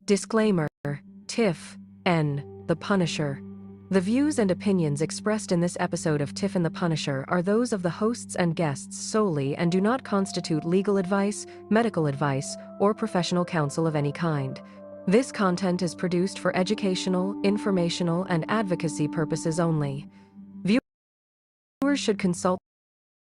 Disclaimer: TIFF, N, The Punisher. The views and opinions expressed in this episode of TIFF and The Punisher are those of the hosts and guests solely and do not constitute legal advice, medical advice, or professional counsel of any kind. This content is produced for educational, informational, and advocacy purposes only. Viewers should consult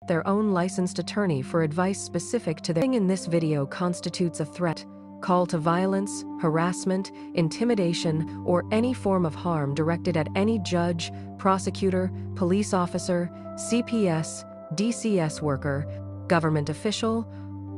their own licensed attorney for advice specific to their in this video constitutes a threat, call to violence, harassment, intimidation, or any form of harm directed at any judge, prosecutor, police officer, CPS, DCS worker, government official,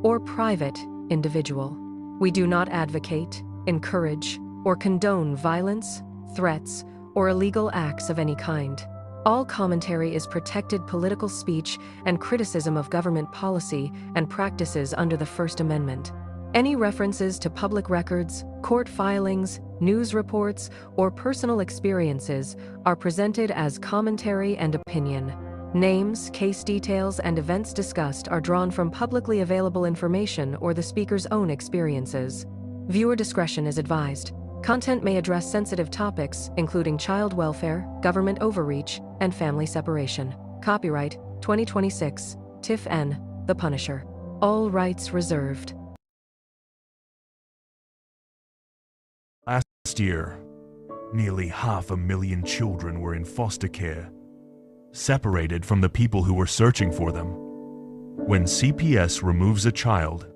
or private individual. We do not advocate, encourage, or condone violence, threats, or illegal acts of any kind. All commentary is protected political speech and criticism of government policy and practices under the First Amendment. Any references to public records, court filings, news reports, or personal experiences are presented as commentary and opinion. Names, case details, and events discussed are drawn from publicly available information or the speaker's own experiences. Viewer discretion is advised. Content may address sensitive topics, including child welfare, government overreach, and family separation. Copyright 2026, TIFF N, The Punisher. All rights reserved. Last year, nearly 500,000 children were in foster care, separated from the people who were searching for them. When CPS removes a child,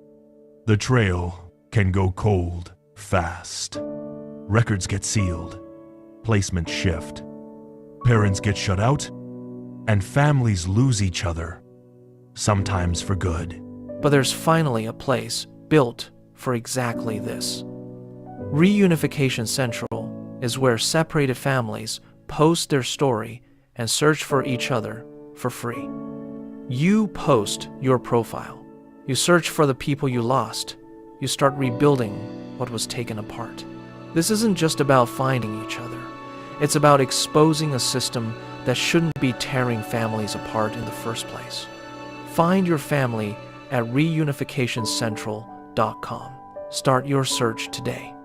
the trail can go cold fast. Records get sealed, placements shift, parents get shut out, and families lose each other, sometimes for good. But there's finally a place built for exactly this. Reunification Central is where separated families post their story and search for each other for free. You post your profile. You search for the people you lost. You start rebuilding what was taken apart. This isn't just about finding each other. It's about exposing a system that shouldn't be tearing families apart in the first place. Find your family at reunificationcentral.com. Start your search today.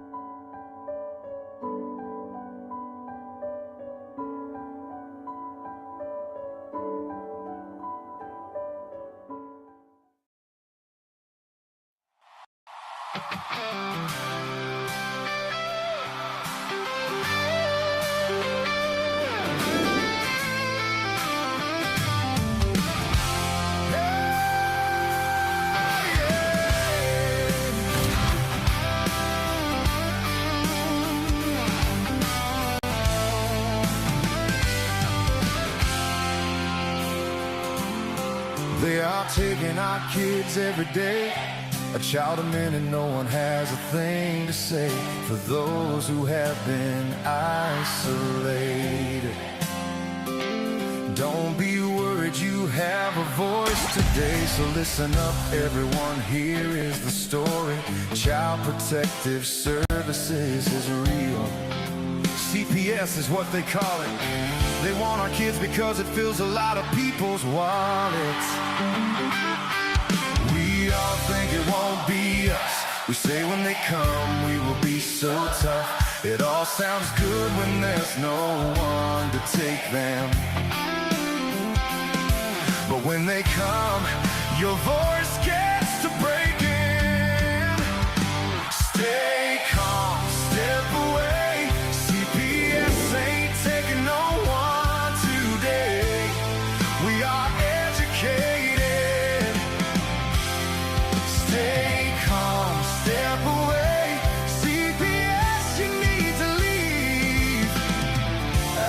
They are taking our kids every day, a child a minute, no one has a thing to say for those who have been isolated. Don't be worried, you have a voice today, so listen up everyone, here is the story. Child Protective Services is real. CPS is what they call it. They want our kids because it fills a lot of people's wallets. We all think it won't be us. We say when they come we will be so tough. It all sounds good when there's no one to take them. But when they come, your voice gets to breaking. Stay calm, step away. CPS ain't taking no one today. We are educated. Stay calm, step away. CPS, you need to leave. I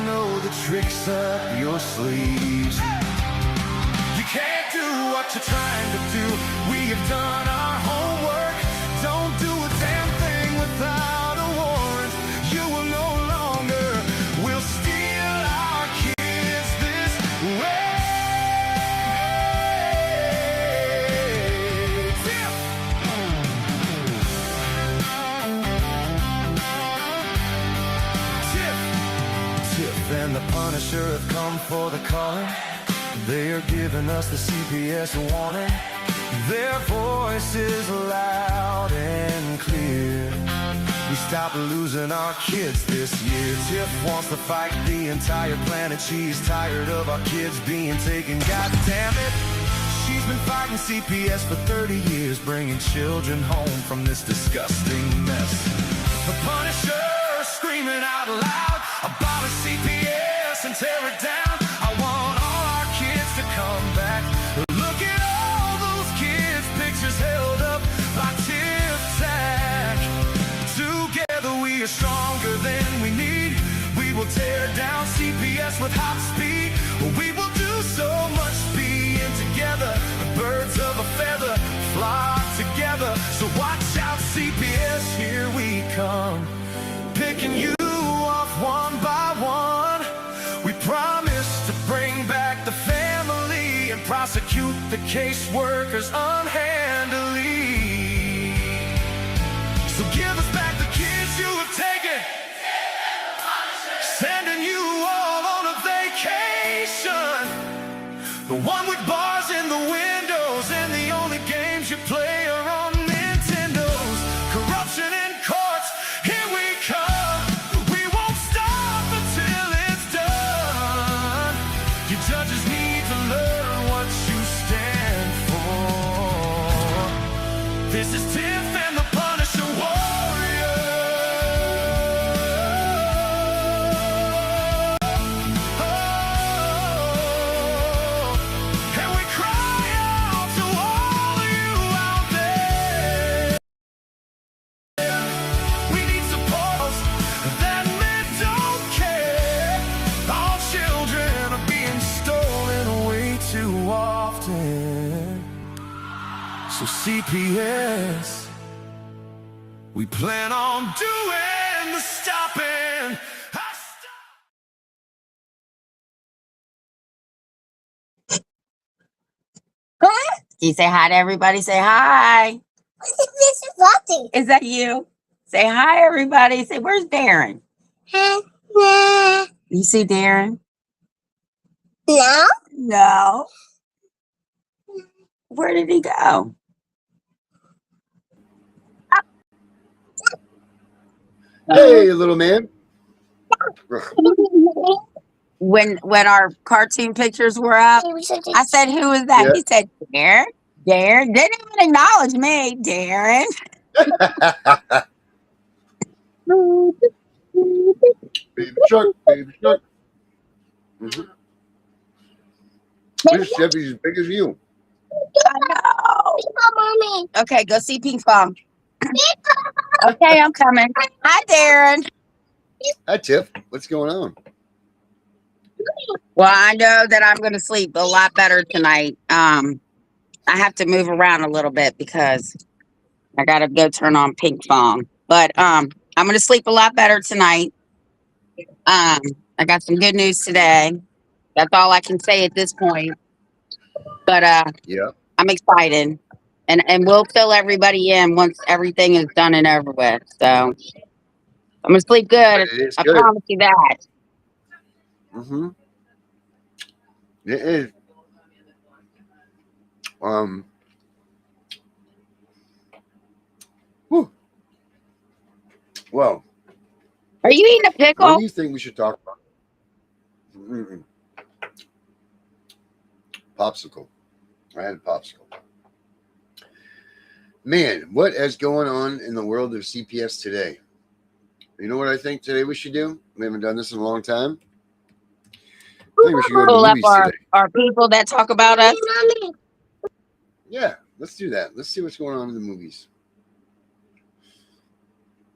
know the tricks up your sleeves. You can't do what you're trying to do. We have done our homework. Don't do a damn thing without a warrant. You will no longer will steal our kids this way. TIFF and the Punisher have come for the calling. They are giving us the CPS warning. Their voice is loud and clear. stop losing our kids this year. TIFF wants to fight the entire planet. She's tired of our kids being taken. God damn it. She's been fighting CPS for 30 years, bringing children home from this disgusting mess. The Punisher screaming out loud, abolish CPS and tear it down. I want all our kids to come back. Look at all those kids' pictures held up by TIFF TAC. Together we are stronger than we need. We will tear down CPS with hot speed. We will do so much being together. The birds of a feather flock together. So watch out, CPS, here we come. Picking you off one by one. We promise to bring back the family and prosecute the caseworkers unhandily. So give us back the kids you have taken. Sending you all on a vacation. The one with bars in the windows and the only games you play are on Nintendos. Corruption in courts, here we come. We won't stop until it's done. You judges need to learn what you stand for. This is TIFF and the Punisher Warrior. And we cry out to all of you out there. We need support that men don't care. All children are being stolen way too often. So CPS, we plan on doing the stopping. Can you say hi to everybody? Say hi. This is Lottie. Is that you? Say hi, everybody. Say, where's Darren? No. You see Darren? No. No. Where did he go? Hey, little man. When our cartoon pictures were up, I said, who is that? Yeah. He said, Darren. Darren didn't even acknowledge me. Darren. Baby shark, baby shark. This Chevy as big as you. I know. Mommy. Okay, go see Pink Pong. Okay, I'm coming. Hi, Darren. Hi, Tiff. What's going on? Well, I know that I'm going to sleep a lot better tonight. I have to move around a little bit because I got to go turn on Pink Pong. But I'm going to sleep a lot better tonight. I got some good news today. That's all I can say at this point. But Yeah. I'm excited. And we'll fill everybody in once everything is done and over with. So I'm going to sleep good. It is I good. promise you that. Mm-hmm. It is. Whew. Well, Are you eating a what pickle? do you think we should talk about? Mm-mm. Popsicle. I had a popsicle. Man, what is going on in the world of CPS today? You know what I think today we should do? We haven't done this in a long time. I think we should go to Pull the up movies today. our people that talk about us. Mommy. Yeah, let's do that. Let's see what's going on in the movies.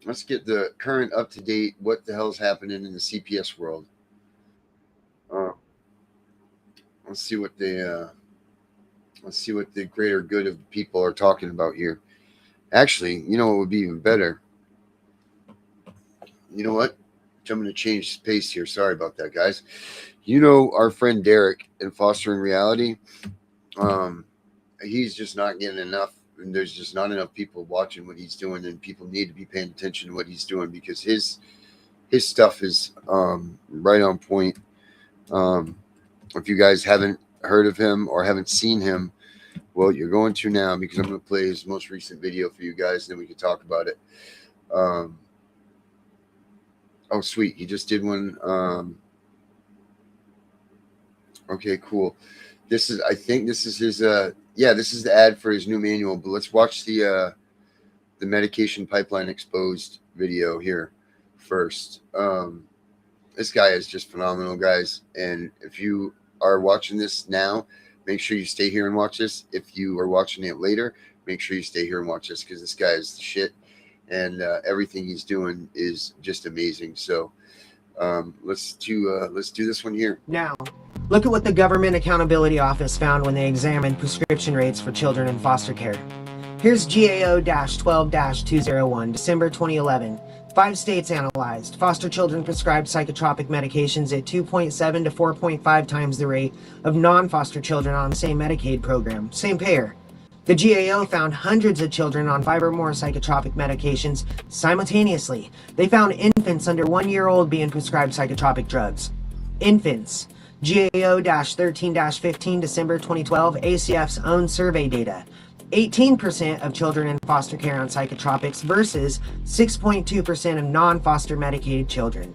Let's get the current up to date. What the hell's happening in the CPS world? Let's see what the greater good of the people are talking about here. Actually, you know what would be even better? You know what? I'm going to change pace here. Sorry about that, guys. You know our friend Derek in Fostering Reality. He's just not getting enough, and there's just not enough people watching what he's doing, and people need to be paying attention to what he's doing because his stuff is right on point. If you guys haven't heard of him or haven't seen him, well, you're going to now because I'm going to play his most recent video for you guys, and then we can talk about it. Oh, sweet. He just did one. Okay, cool. I think this is his, this is the ad for his new manual, but let's watch the medication pipeline exposed video here first. This guy is just phenomenal, guys. And if you are watching this now, make sure you stay here and watch this. If you are watching it later, make sure you stay here and watch this, because this guy is the shit. And everything he's doing is just amazing. So let's do this one here. Now, look at what the Government Accountability Office found when they examined prescription rates for children in foster care. Here's GAO-12-201, December 2011. 5 states analyzed. Foster children prescribed psychotropic medications at 2.7 to 4.5 times the rate of non-foster children on the same Medicaid program. Same payer. The GAO found hundreds of children on 5 or more psychotropic medications simultaneously. They found infants under 1 year old being prescribed psychotropic drugs. Infants. GAO-13-15, December 2012, ACF's own survey data. 18% of children in foster care on psychotropics versus 6.2% of non-foster medicated children.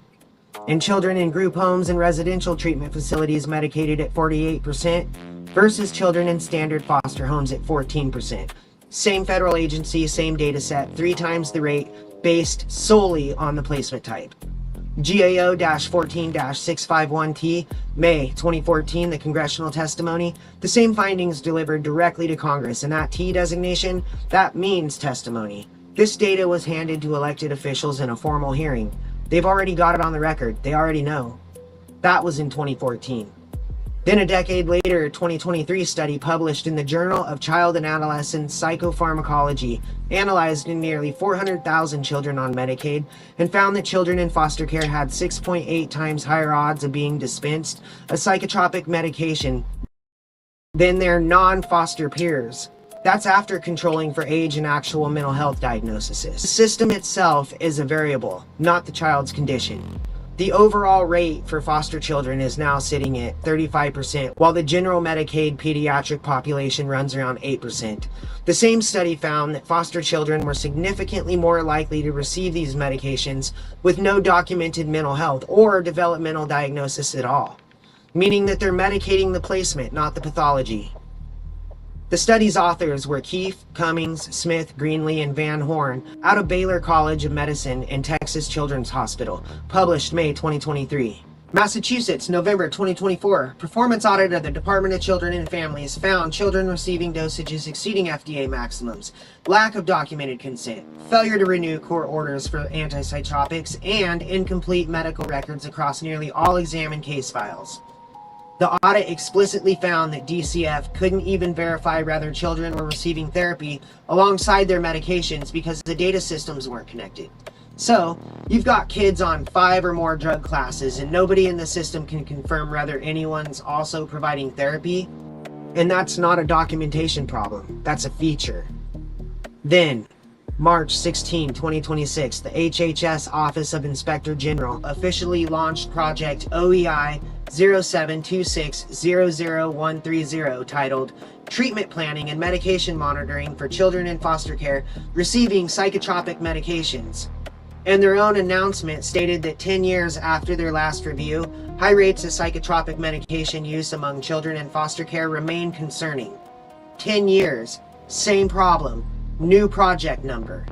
And children in group homes and residential treatment facilities medicated at 48% versus children in standard foster homes at 14%. Same federal agency, same data set, 3 times the rate, based solely on the placement type. GAO-14-651T, May 2014, the congressional testimony. The same findings delivered directly to Congress, and that T designation, that means testimony. This data was handed to elected officials in a formal hearing. They've already got it on the record. They already know. That was in 2014. Then a decade later, a 2023 study published in the Journal of Child and Adolescent Psychopharmacology analyzed nearly 400,000 children on Medicaid and found that children in foster care had 6.8 times higher odds of being dispensed a psychotropic medication than their non-foster peers. That's after controlling for age and actual mental health diagnoses. The system itself is a variable, not the child's condition. The overall rate for foster children is now sitting at 35%, while the general Medicaid pediatric population runs around 8%. The same study found that foster children were significantly more likely to receive these medications with no documented mental health or developmental diagnosis at all, meaning that they're medicating the placement, not the pathology. The study's authors were Keefe, Cummings, Smith, Greenlee, and Van Horn out of Baylor College of Medicine and Texas Children's Hospital, published May 2023. Massachusetts, November 2024. Performance audit of the Department of Children and Families found children receiving dosages exceeding FDA maximums, lack of documented consent, failure to renew court orders for antipsychotics, and incomplete medical records across nearly all examined case files. The audit explicitly found that DCF couldn't even verify whether children were receiving therapy alongside their medications because the data systems weren't connected. So, you've got kids on 5 or more drug classes and nobody in the system can confirm whether anyone's also providing therapy. And that's not a documentation problem, that's a feature. Then, March 16, 2026, the HHS Office of Inspector General officially launched Project OEI 072600130 titled Treatment Planning and Medication Monitoring for Children in Foster Care Receiving Psychotropic Medications. And their own announcement stated that 10 years after their last review, high rates of psychotropic medication use among children in foster care remain concerning. 10 years, same problem, new project number.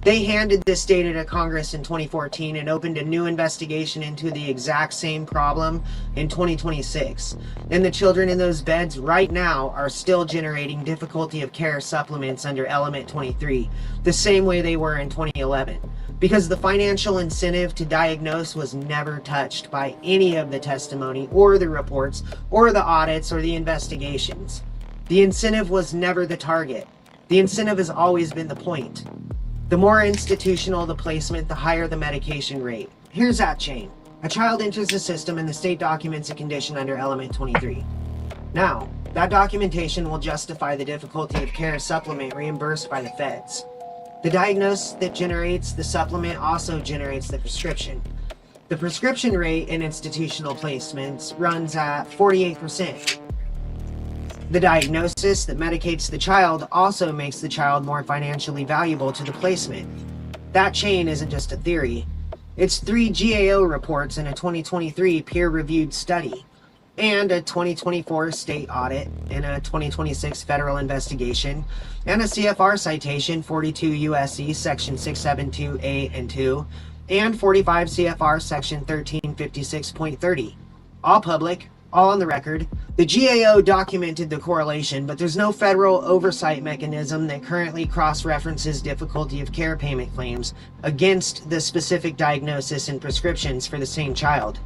They handed this data to Congress in 2014 and opened a new investigation into the exact same problem in 2026. And the children in those beds right now are still generating difficulty of care supplements under Element 23, the same way they were in 2011. Because the financial incentive to diagnose was never touched by any of the testimony or the reports or the audits or the investigations. The incentive was never the target. The incentive has always been the point. The more institutional the placement, the higher the medication rate. Here's that chain. A child enters the system and the state documents a condition under Element 23. Now, that documentation will justify the difficulty of care supplement reimbursed by the feds. The diagnosis that generates the supplement also generates the prescription. The prescription rate in institutional placements runs at 48%. The diagnosis that medicates the child also makes the child more financially valuable to the placement. That chain isn't just a theory, It's 3 GAO reports in a 2023 peer-reviewed study, and a 2024 state audit in a 2026 federal investigation, and a CFR citation 42 USC section 672A and 2, and 45 CFR section 1356.30. All public, all on the record. The GAO documented the correlation, but there's no federal oversight mechanism that currently cross-references difficulty of care payment claims against the specific diagnosis and prescriptions for the same child.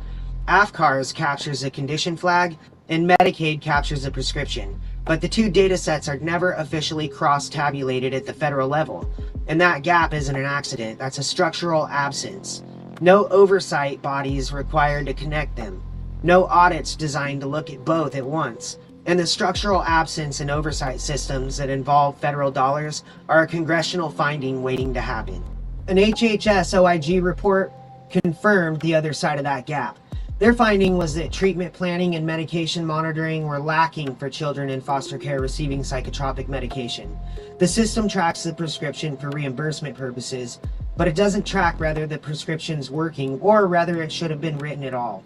AFCARS captures a condition flag, and Medicaid captures a prescription, but the two data sets are never officially cross-tabulated at the federal level, and that gap isn't an accident. That's a structural absence. No oversight bodies required to connect them. No audits designed to look at both at once. And the structural absence in oversight systems that involve federal dollars are a congressional finding waiting to happen. An HHS OIG report confirmed the other side of that gap. Their finding was that treatment planning and medication monitoring were lacking for children in foster care receiving psychotropic medication. The system tracks the prescription for reimbursement purposes, but it doesn't track whether the prescription's working or whether it should have been written at all.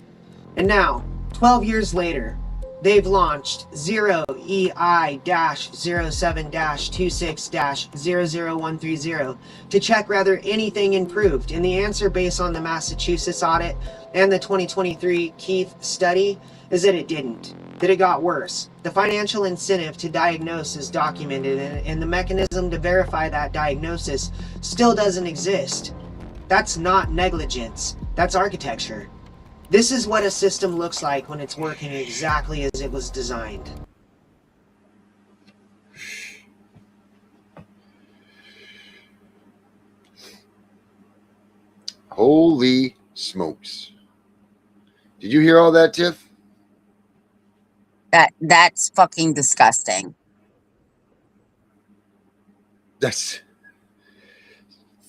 And now, 12 years later, they've launched 0EI-07-26-00130 to check whether anything improved. And the answer, based on the Massachusetts audit and the 2023 Keith study, is that it didn't, that it got worse. The financial incentive to diagnose is documented, and the mechanism to verify that diagnosis still doesn't exist. That's not negligence, that's architecture. This is what a system looks like when it's working exactly as it was designed. Holy smokes. Did you hear all that, Tiff? That's fucking disgusting. That's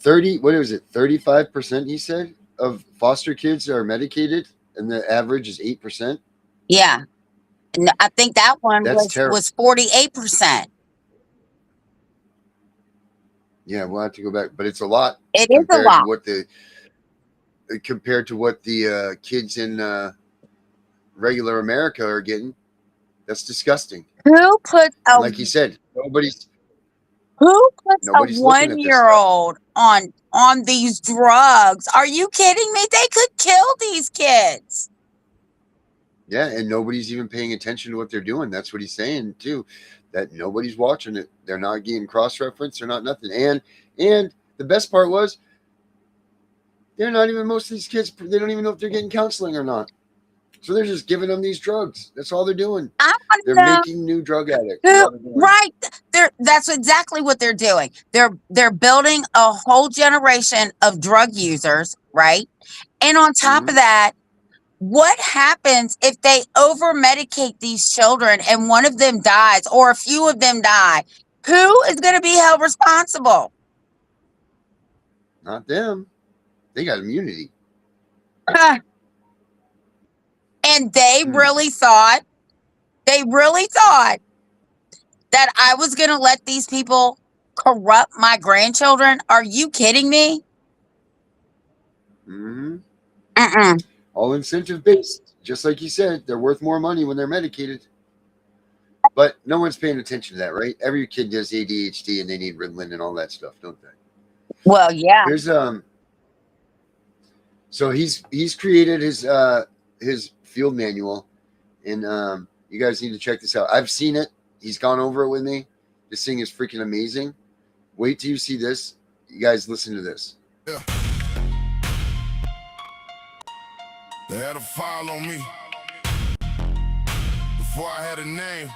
30, what was it? 35% he said of foster kids are medicated, and the average is 8%. Yeah. And I think that one was 48%. Yeah, we'll have to go back, but it's a lot. It is a lot. Compared to what the kids in regular America are getting. That's disgusting. Who puts like you said, who puts a 1-year-old on these drugs? Are you kidding me? They could kill these kids. Yeah, and nobody's even paying attention to what they're doing. That's what he's saying too, that nobody's watching it. They're not getting cross-referenced. They're not nothing. And the best part was, they're not even, most of these kids, they don't even know if they're getting counseling or not. So they're just giving them these drugs. That's all they're doing. They're making new drug addicts. Right. That's exactly what they're doing. They're building a whole generation of drug users, right? And on top of that, what happens if they over-medicate these children and one of them dies or a few of them die? Who is going to be held responsible? Not them. They got immunity. And they really thought that I was going to let these people corrupt my grandchildren? Are you kidding me? All incentive based. Just like you said, they're worth more money when they're medicated. But no one's paying attention to that, right? Every kid does ADHD and they need Ritalin and all that stuff, don't they? Well, yeah. There's so he's created his field manual, and you guys need to check this out. I've seen it. He's gone over it with me. This thing is freaking amazing. Wait till you see this. You guys listen to this. Yeah. They had a file on me before I had a name.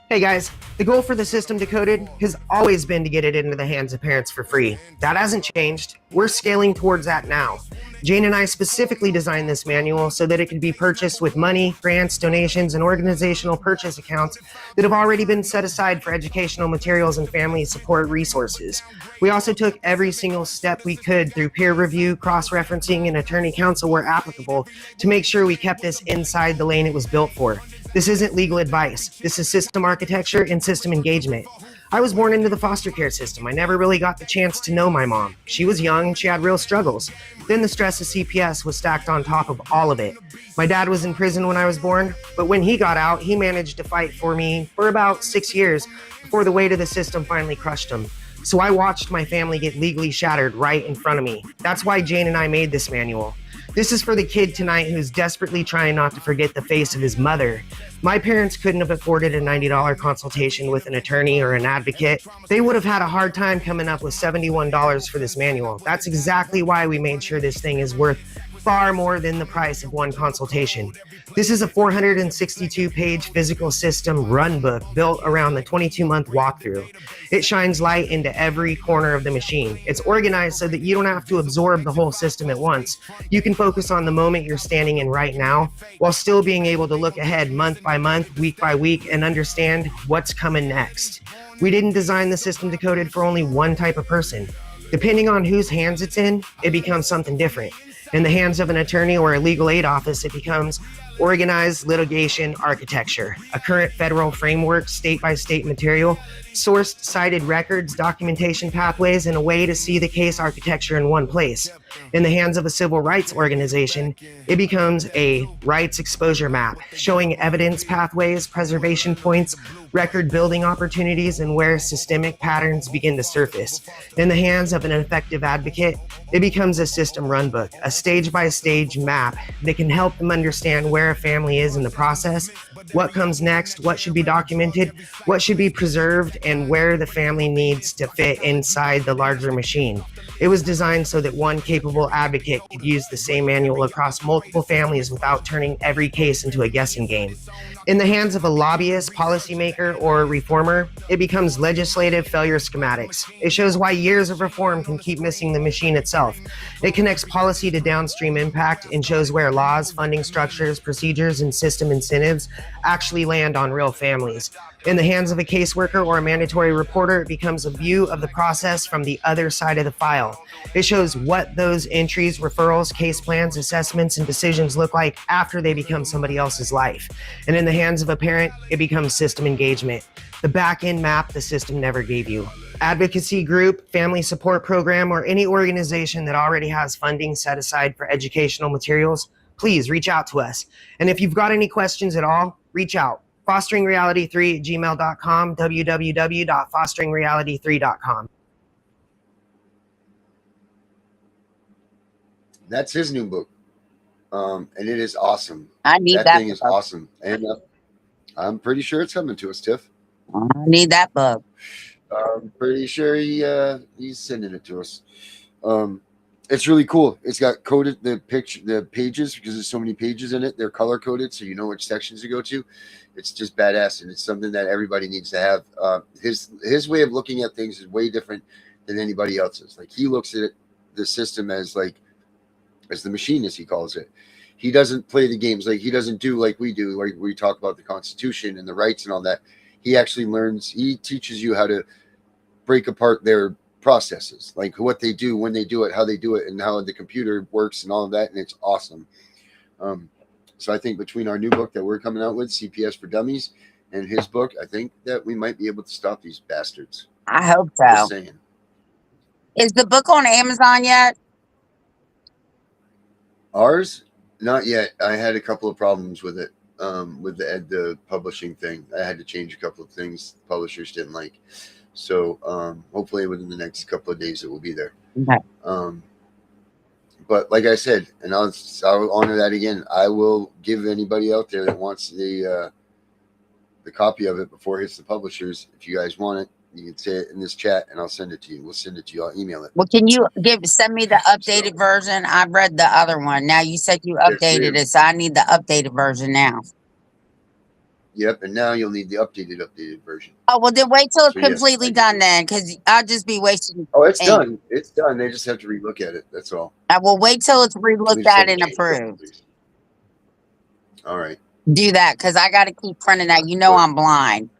Hey guys, the goal for the System Decoded has always been to get it into the hands of parents for free. That hasn't changed. We're scaling towards that now. Jane and I specifically designed this manual so that it could be purchased with money, grants, donations, and organizational purchase accounts that have already been set aside for educational materials and family support resources. We also took every single step we could through peer review, cross-referencing, and attorney counsel where applicable to make sure we kept this inside the lane it was built for. This isn't legal advice. This is system architecture and system engagement. I was born into the foster care system. I never really got the chance to know my mom. She was young and she had real struggles. Then the stress of CPS was stacked on top of all of it. My dad was in prison when I was born, but when he got out, he managed to fight for me for about 6 years before the weight of the system finally crushed him. So I watched my family get legally shattered right in front of me. That's why Jane and I made this manual. This is for the kid tonight who's desperately trying not to forget the face of his mother. My parents couldn't have afforded a $90 consultation with an attorney or an advocate. They would have had a hard time coming up with $71 for this manual. That's exactly why we made sure this thing is worth far more than the price of one consultation. This is a 462-page physical system run book built around the 22-month walkthrough. It shines light into every corner of the machine. It's organized so that you don't have to absorb the whole system at once. You can focus on the moment you're standing in right now, while still being able to look ahead month by month, week by week, and understand what's coming next. We didn't design the system decoded for only one type of person. Depending on whose hands it's in, it becomes something different. In the hands of an attorney or a legal aid office, it becomes organized litigation architecture, a current federal framework, state-by-state material, sourced cited records, documentation pathways, and a way to see the case architecture in one place. In the hands of a civil rights organization, it becomes a rights exposure map, showing evidence pathways, preservation points, record building opportunities, and where systemic patterns begin to surface. In the hands of an effective advocate, it becomes a system runbook, a stage-by-stage map that can help them understand where a family is in the process, what comes next, what should be documented, what should be preserved, and where the family needs to fit inside the larger machine. It was designed so that one capable advocate could use the same manual across multiple families without turning every case into a guessing game. In the hands of a lobbyist, policymaker, or reformer, it becomes legislative failure schematics. It shows why years of reform can keep missing the machine itself. It connects policy to downstream impact and shows where laws, funding structures, procedures, and system incentives actually land on real families. In the hands of a caseworker or a mandatory reporter, it becomes a view of the process from the other side of the file. It shows what those entries, referrals, case plans, assessments, and decisions look like after they become somebody else's life. And in the hands of a parent, it becomes system engagement, the back-end map the system never gave you. Advocacy group, family support program, or any organization that already has funding set aside for educational materials, please reach out to us. And if you've got any questions at all, reach out. fosteringreality3@gmail.com, www.fosteringreality3.com. That's his new book. And it is awesome. I need That that thing is book. awesome. And I'm pretty sure it's coming to us, Tiff. I need that book. I'm pretty sure he's sending it to us. It's really cool. It's got coded the pages, because there's so many pages in it. They're color coded, so you know which sections to go to. It's just badass, and it's something that everybody needs to have. His way of looking at things is way different than anybody else's. Like, he looks at the system as the machine, as he calls it. He doesn't play the games. Like, he doesn't do like we do, like we talk about the Constitution and the rights and all that. He actually he teaches you how to break apart their processes, like what they do, when they do it, how they do it, and how the computer works and all of that. And it's awesome. So I think between our new book that we're coming out with, CPS for Dummies, and his book, I think that we might be able to stop these bastards. I hope Just so. saying. Is the book on Amazon yet? Ours? Not yet. I had a couple of problems with it. With the publishing thing. I had to change a couple of things publishers didn't like. So hopefully within the next couple of days it will be there. Okay. But like I said, and I'll honor that again, I will give anybody out there that wants the copy of it before it hits the publishers. If you guys want it, you can say it in this chat and I'll send it to you. We'll send it to you. I'll email it. Well, can you send me the updated version? I've read the other one. Now you said you updated it, so I need the updated version now. Yep, and now you'll need the updated version. Oh, well, then wait till it's So, yes, completely done then, because I'll just be wasting. Oh, it's done. It's done. They just have to relook at it. That's all. I will wait till it's relooked at and approved. All right. Do that, because I got to keep printing that. You know I'm blind.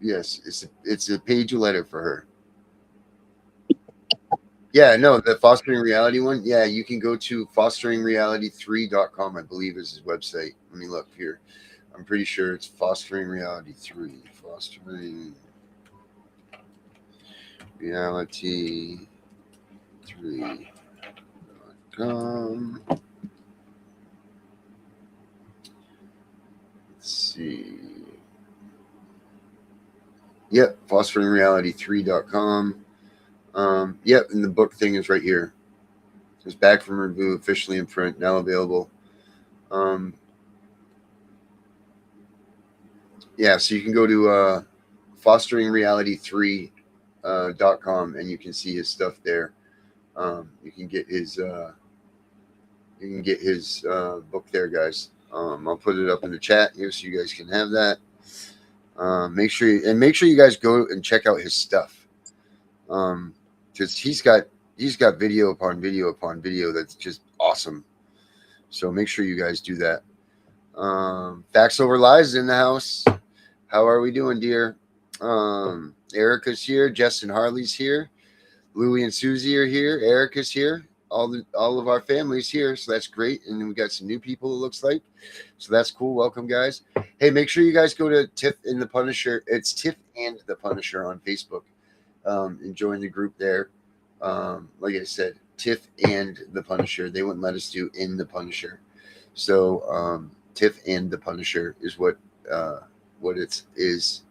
Yes, it's a page letter for her. Yeah, no, the Fostering Reality one. Yeah, you can go to fosteringreality3.com, I believe is his website. Let me look here. I'm pretty sure it's Fostering Reality 3. Fostering reality3.com. Let's see. Yep, fosterinreality3.com. Yep, and the book thing is right here. It's back from review, officially in print, now available. Yeah, so you can go to fosterinreality3.com and you can see his stuff there. You can get his book there, guys. I'll put it up in the chat here so you guys can have that. Make sure you guys go and check out his stuff. Because he's got video upon video upon video that's just awesome. So make sure you guys do that. Facts Over Lies in the house. How are we doing, dear? Erica's here. Jess and Harley's here. Louie and Susie are here. Erica's here. All of our family's here, so that's great. And then we got some new people, it looks like. So that's cool. Welcome, guys. Hey, make sure you guys go to Tiff and the Punisher. It's Tiff and the Punisher on Facebook. And join the group there. Like I said, Tiff and the Punisher. They wouldn't let us do in the Punisher. So Tiff and the Punisher is what it is.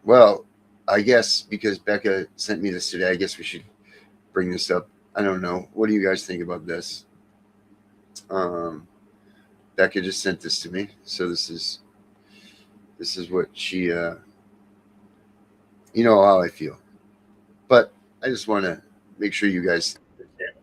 Well, I guess because Becca sent me this today, I guess we should bring this up. I don't know. What do you guys think about this? Becca just sent this to me. So this is what she, you know how I feel. But I just want to make sure you guys understand.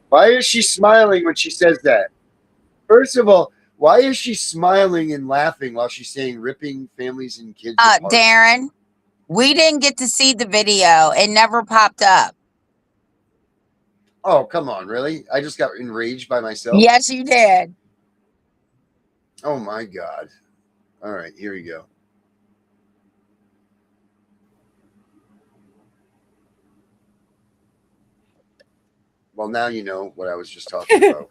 Why is she smiling when she says that? First of all, why is she smiling and laughing while she's saying ripping families and kids apart? Darren, we didn't get to see the video. It never popped up. Oh, come on, really? I just got enraged by myself? Yes, you did. Oh, my God. All right, here we go. Well, now you know what I was just talking about.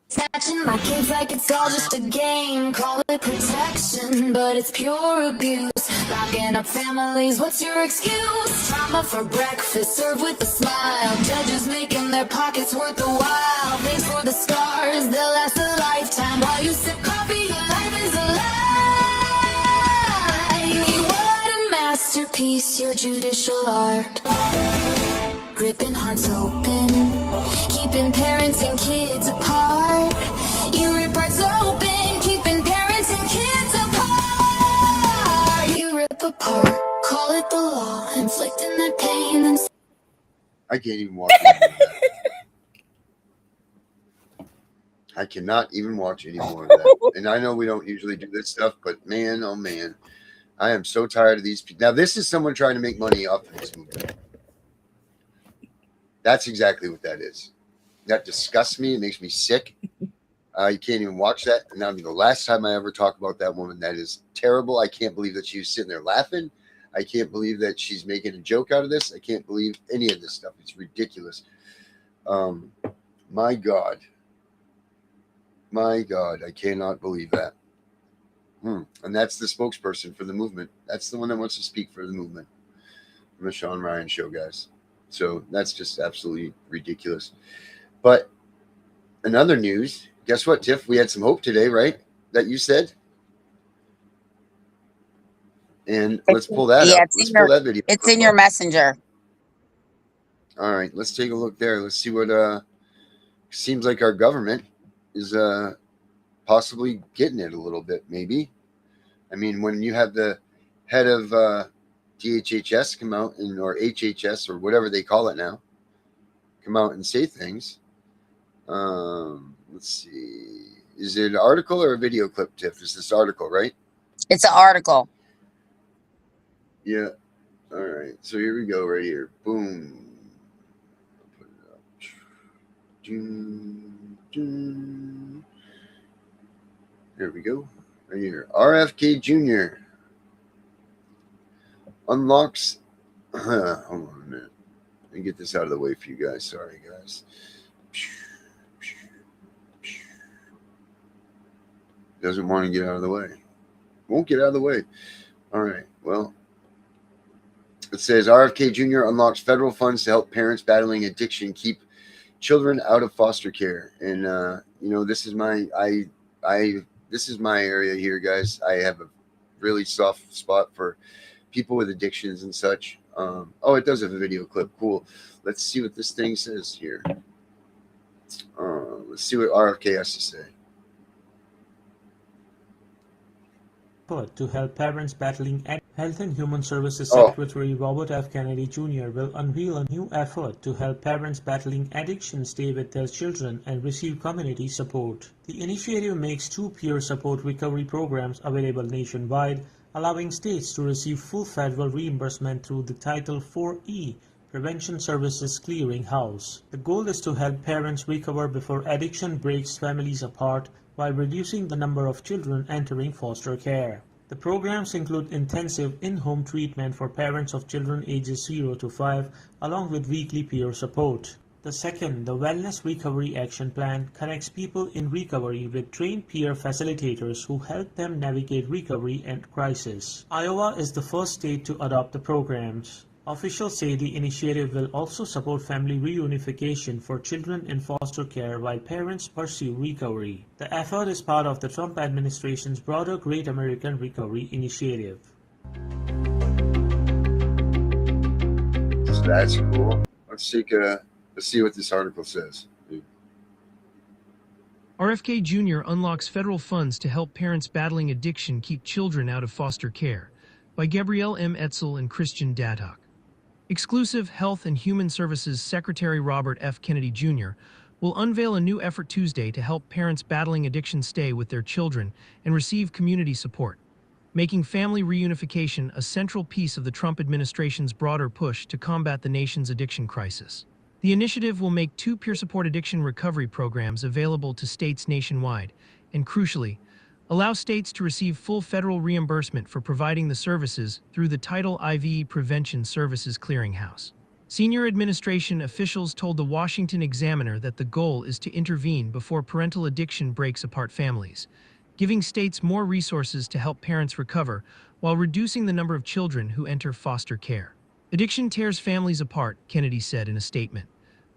Snatching my kids like it's all just a game. Call it protection, but it's pure abuse. Locking up families, what's your excuse? Trauma for breakfast, served with a smile. Judges making their pockets worth the while. Thanks for the scars, they'll last a lifetime. While you sip coffee, your life is a lie. What a masterpiece, your judicial art. Ripping hearts open, keeping parents and kids apart. You rip hearts open, keeping parents and kids apart. You rip apart, call it the law, inflicting that pain and I can't even watch any more of that. I cannot even watch any more of that. And I know we don't usually do this stuff, but man, oh man, I am so tired of these people. Now, this is someone trying to make money off of this movement. That's exactly what that is. That disgusts me. It makes me sick. You can't even watch that. And that'll be the last time I ever talk about that woman. That is terrible. I can't believe that she was sitting there laughing. I can't believe that she's making a joke out of this. I can't believe any of this stuff. It's ridiculous. My God. My God. I cannot believe that. And that's the spokesperson for the movement. That's the one that wants to speak for the movement. From the Sean Ryan Show, guys. So that's just absolutely ridiculous. But in other news, guess what, Tiff? We had some hope today, right? That you said. And let's pull that up. Let's pull that video. It's in your messenger. All right, let's take a look there. Let's see what seems like our government is possibly getting it a little bit, maybe. I mean, when you have the head of DHHS come out or HHS or whatever they call it now, come out and say things. Let's see. Is it an article or a video clip, Tiff? It's this article, right? It's an article. Yeah. All right. So here we go. Right here. Boom. I'll put it up. Dun, dun. There we go. Right here. RFK Jr. unlocks. Hold on a minute. Let me get this out of the way for you guys. Sorry, guys. Doesn't want to get out of the way. Won't get out of the way. All right. Well, it says RFK Jr. unlocks federal funds to help parents battling addiction keep children out of foster care. And you know, this is my this is my area here, guys. I have a really soft spot for people with addictions and such. Oh, it does have a video clip. Cool. Let's see what this thing says here. Let's see what RFK has to say. To help parents battling Health and Human Services Oh. Secretary Robert F. Kennedy Jr. will unveil a new effort to help parents battling addiction stay with their children and receive community support. The initiative makes 2 peer support recovery programs available nationwide, allowing states to receive full federal reimbursement through the Title IV-E Prevention Services Clearinghouse. The goal is to help parents recover before addiction breaks families apart while reducing the number of children entering foster care. The programs include intensive in-home treatment for parents of children ages 0 to 5, along with weekly peer support. The second, the Wellness Recovery Action Plan, connects people in recovery with trained peer facilitators who help them navigate recovery and crisis. Iowa is the first state to adopt the programs. Officials say the initiative will also support family reunification for children in foster care while parents pursue recovery. The effort is part of the Trump administration's broader Great American Recovery Initiative. So that's cool. Let's see what this article says. RFK Jr. unlocks federal funds to help parents battling addiction keep children out of foster care, by Gabrielle M. Etzel and Christian Dadhock. Exclusive Health and Human Services Secretary Robert F. Kennedy Jr. will unveil a new effort Tuesday to help parents battling addiction stay with their children and receive community support, making family reunification a central piece of the Trump administration's broader push to combat the nation's addiction crisis. The initiative will make 2 peer support addiction recovery programs available to states nationwide, and crucially, allow states to receive full federal reimbursement for providing the services through the Title IV Prevention Services Clearinghouse. Senior administration officials told the Washington Examiner that the goal is to intervene before parental addiction breaks apart families, giving states more resources to help parents recover while reducing the number of children who enter foster care. Addiction tears families apart, Kennedy said in a statement.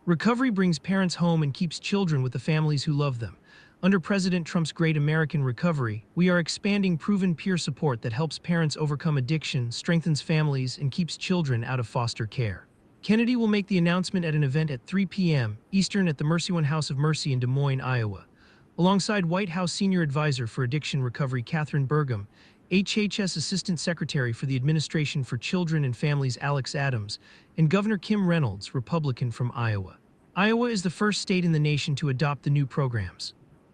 Recovery brings parents home and keeps children with the families who love them. Under President Trump's Great American Recovery, we are expanding proven peer support that helps parents overcome addiction, strengthens families, and keeps children out of foster care. Kennedy will make the announcement at an event at 3 p.m. Eastern at the Mercy One House of Mercy in Des Moines, Iowa. Alongside White House Senior Advisor for Addiction Recovery Catherine Burgum, HHS Assistant Secretary for the Administration for Children and Families Alex Adams, and Governor Kim Reynolds, Republican from Iowa. Iowa is the first state in the nation to adopt the new programs.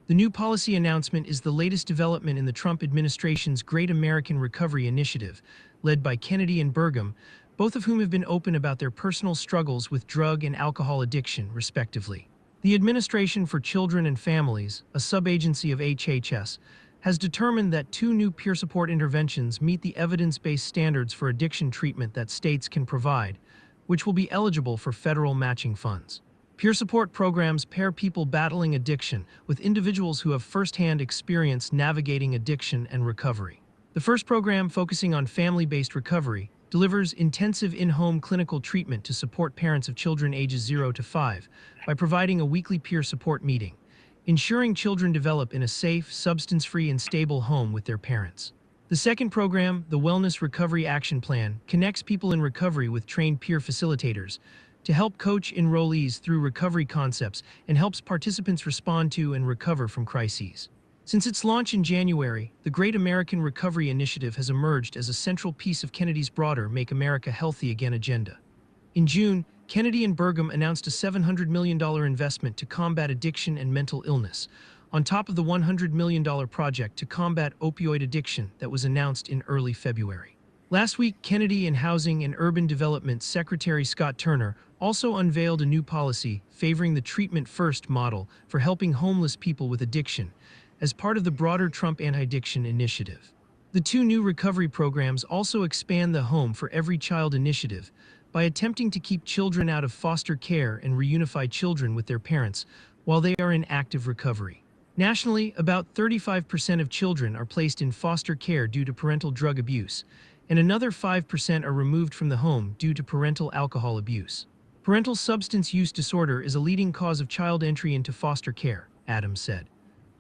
The new policy announcement is the latest development in the Trump administration's Great American Recovery Initiative, led by Kennedy and Burgum, both of whom have been open about their personal struggles with drug and alcohol addiction, respectively. The Administration for Children and Families, a sub-agency of HHS, has determined that 2 new peer support interventions meet the evidence-based standards for addiction treatment that states can provide, which will be eligible for federal matching funds. Peer support programs pair people battling addiction with individuals who have firsthand experience navigating addiction and recovery. The first program, focusing on family-based recovery, delivers intensive in-home clinical treatment to support parents of children ages 0 to 5 by providing a weekly peer support meeting, ensuring children develop in a safe, substance-free, and stable home with their parents. The second program, the Wellness Recovery Action Plan, connects people in recovery with trained peer facilitators to help coach enrollees through recovery concepts and helps participants respond to and recover from crises. Since its launch in January, the Great American Recovery Initiative has emerged as a central piece of Kennedy's broader Make America Healthy Again agenda. In June, Kennedy and Burgum announced a $700 million investment to combat addiction and mental illness, on top of the $100 million project to combat opioid addiction that was announced in early February. Last week, Kennedy and Housing and Urban Development Secretary Scott Turner also unveiled a new policy favoring the treatment-first model for helping homeless people with addiction as part of the broader Trump anti-addiction initiative. The two new recovery programs also expand the Home for Every Child initiative by attempting to keep children out of foster care and reunify children with their parents while they are in active recovery. Nationally, about 35% of children are placed in foster care due to parental drug abuse, and another 5% are removed from the home due to parental alcohol abuse. Parental substance use disorder is a leading cause of child entry into foster care, Adams said.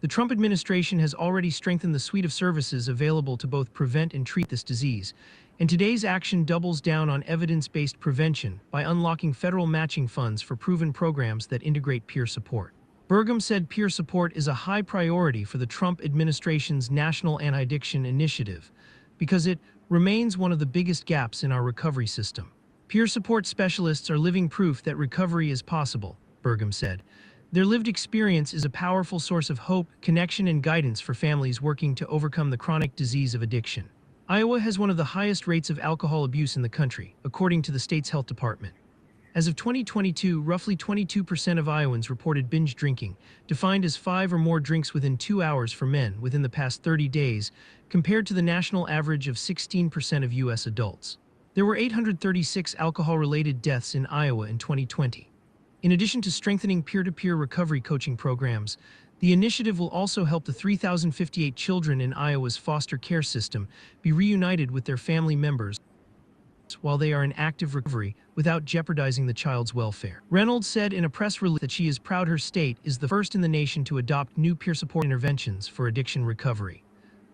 The Trump administration has already strengthened the suite of services available to both prevent and treat this disease, and today's action doubles down on evidence-based prevention by unlocking federal matching funds for proven programs that integrate peer support. Burgum said peer support is a high priority for the Trump administration's National Anti-Addiction Initiative because it remains one of the biggest gaps in our recovery system. Peer support specialists are living proof that recovery is possible, Burgum said. Their lived experience is a powerful source of hope, connection, and guidance for families working to overcome the chronic disease of addiction. Iowa has one of the highest rates of alcohol abuse in the country, according to the state's health department. As of 2022, roughly 22% of Iowans reported binge drinking, defined as 5 or more drinks within 2 hours for men within the past 30 days, compared to the national average of 16% of U.S. adults. There were 836 alcohol-related deaths in Iowa in 2020. In addition to strengthening peer-to-peer recovery coaching programs, the initiative will also help the 3,058 children in Iowa's foster care system be reunited with their family members while they are in active recovery without jeopardizing the child's welfare. Reynolds said in a press release that she is proud her state is the first in the nation to adopt new peer support interventions for addiction recovery.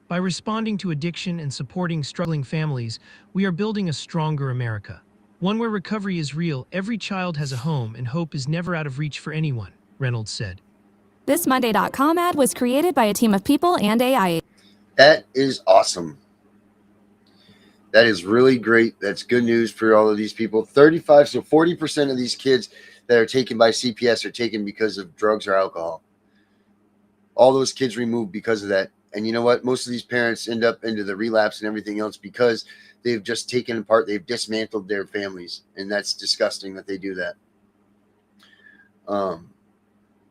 By responding to addiction and supporting struggling families, we are building a stronger America. One where recovery is real, every child has a home, and hope is never out of reach for anyone, Reynolds said. This Monday.com ad was created by a team of people and AI. That is awesome. That is really great. That's good news for all of these people. 40% of these kids that are taken by CPS are taken because of drugs or alcohol. All those kids removed because of that. And you know what? Most of these parents end up into the relapse and everything else because they've just taken apart, they've dismantled their families. And that's disgusting that they do that.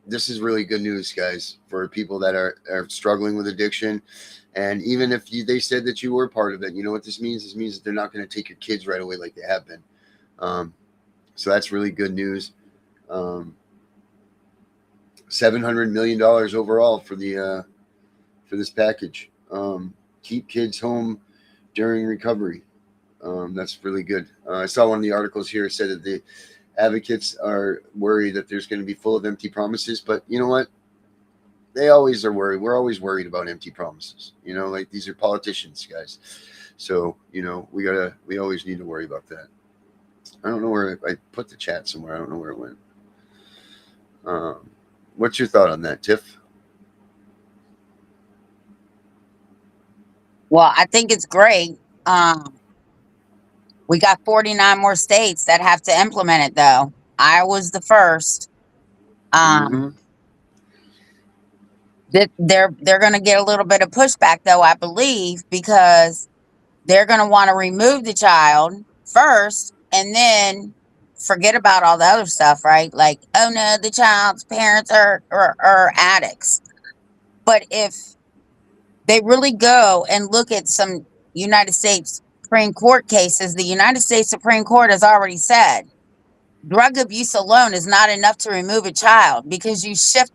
This is really good news, guys, for people that are struggling with addiction. And even if they said that you were part of it, you know what this means? This means that they're not going to take your kids right away like they have been. So that's really good news. $700 million overall for the for this package. Keep kids home during recovery. That's really good. I saw one of the articles here said that the advocates are worried that there's going to be full of empty promises, but you know what? They always are worried. We're always worried about empty promises. You know, like these are politicians, guys. So, you know, we always need to worry about that. I don't know where I put the chat somewhere. I don't know where it went. What's your thought on that, Tiff? Well, I think it's great. We got 49 more states that have to implement it, though. Iowa's the first. They're going to get a little bit of pushback, though, I believe, because they're going to want to remove the child first and then forget about all the other stuff, right? Like, oh no, the child's parents are addicts. But if they really go and look at some United States Supreme Court cases, the United States Supreme Court has already said drug abuse alone is not enough to remove a child because you shift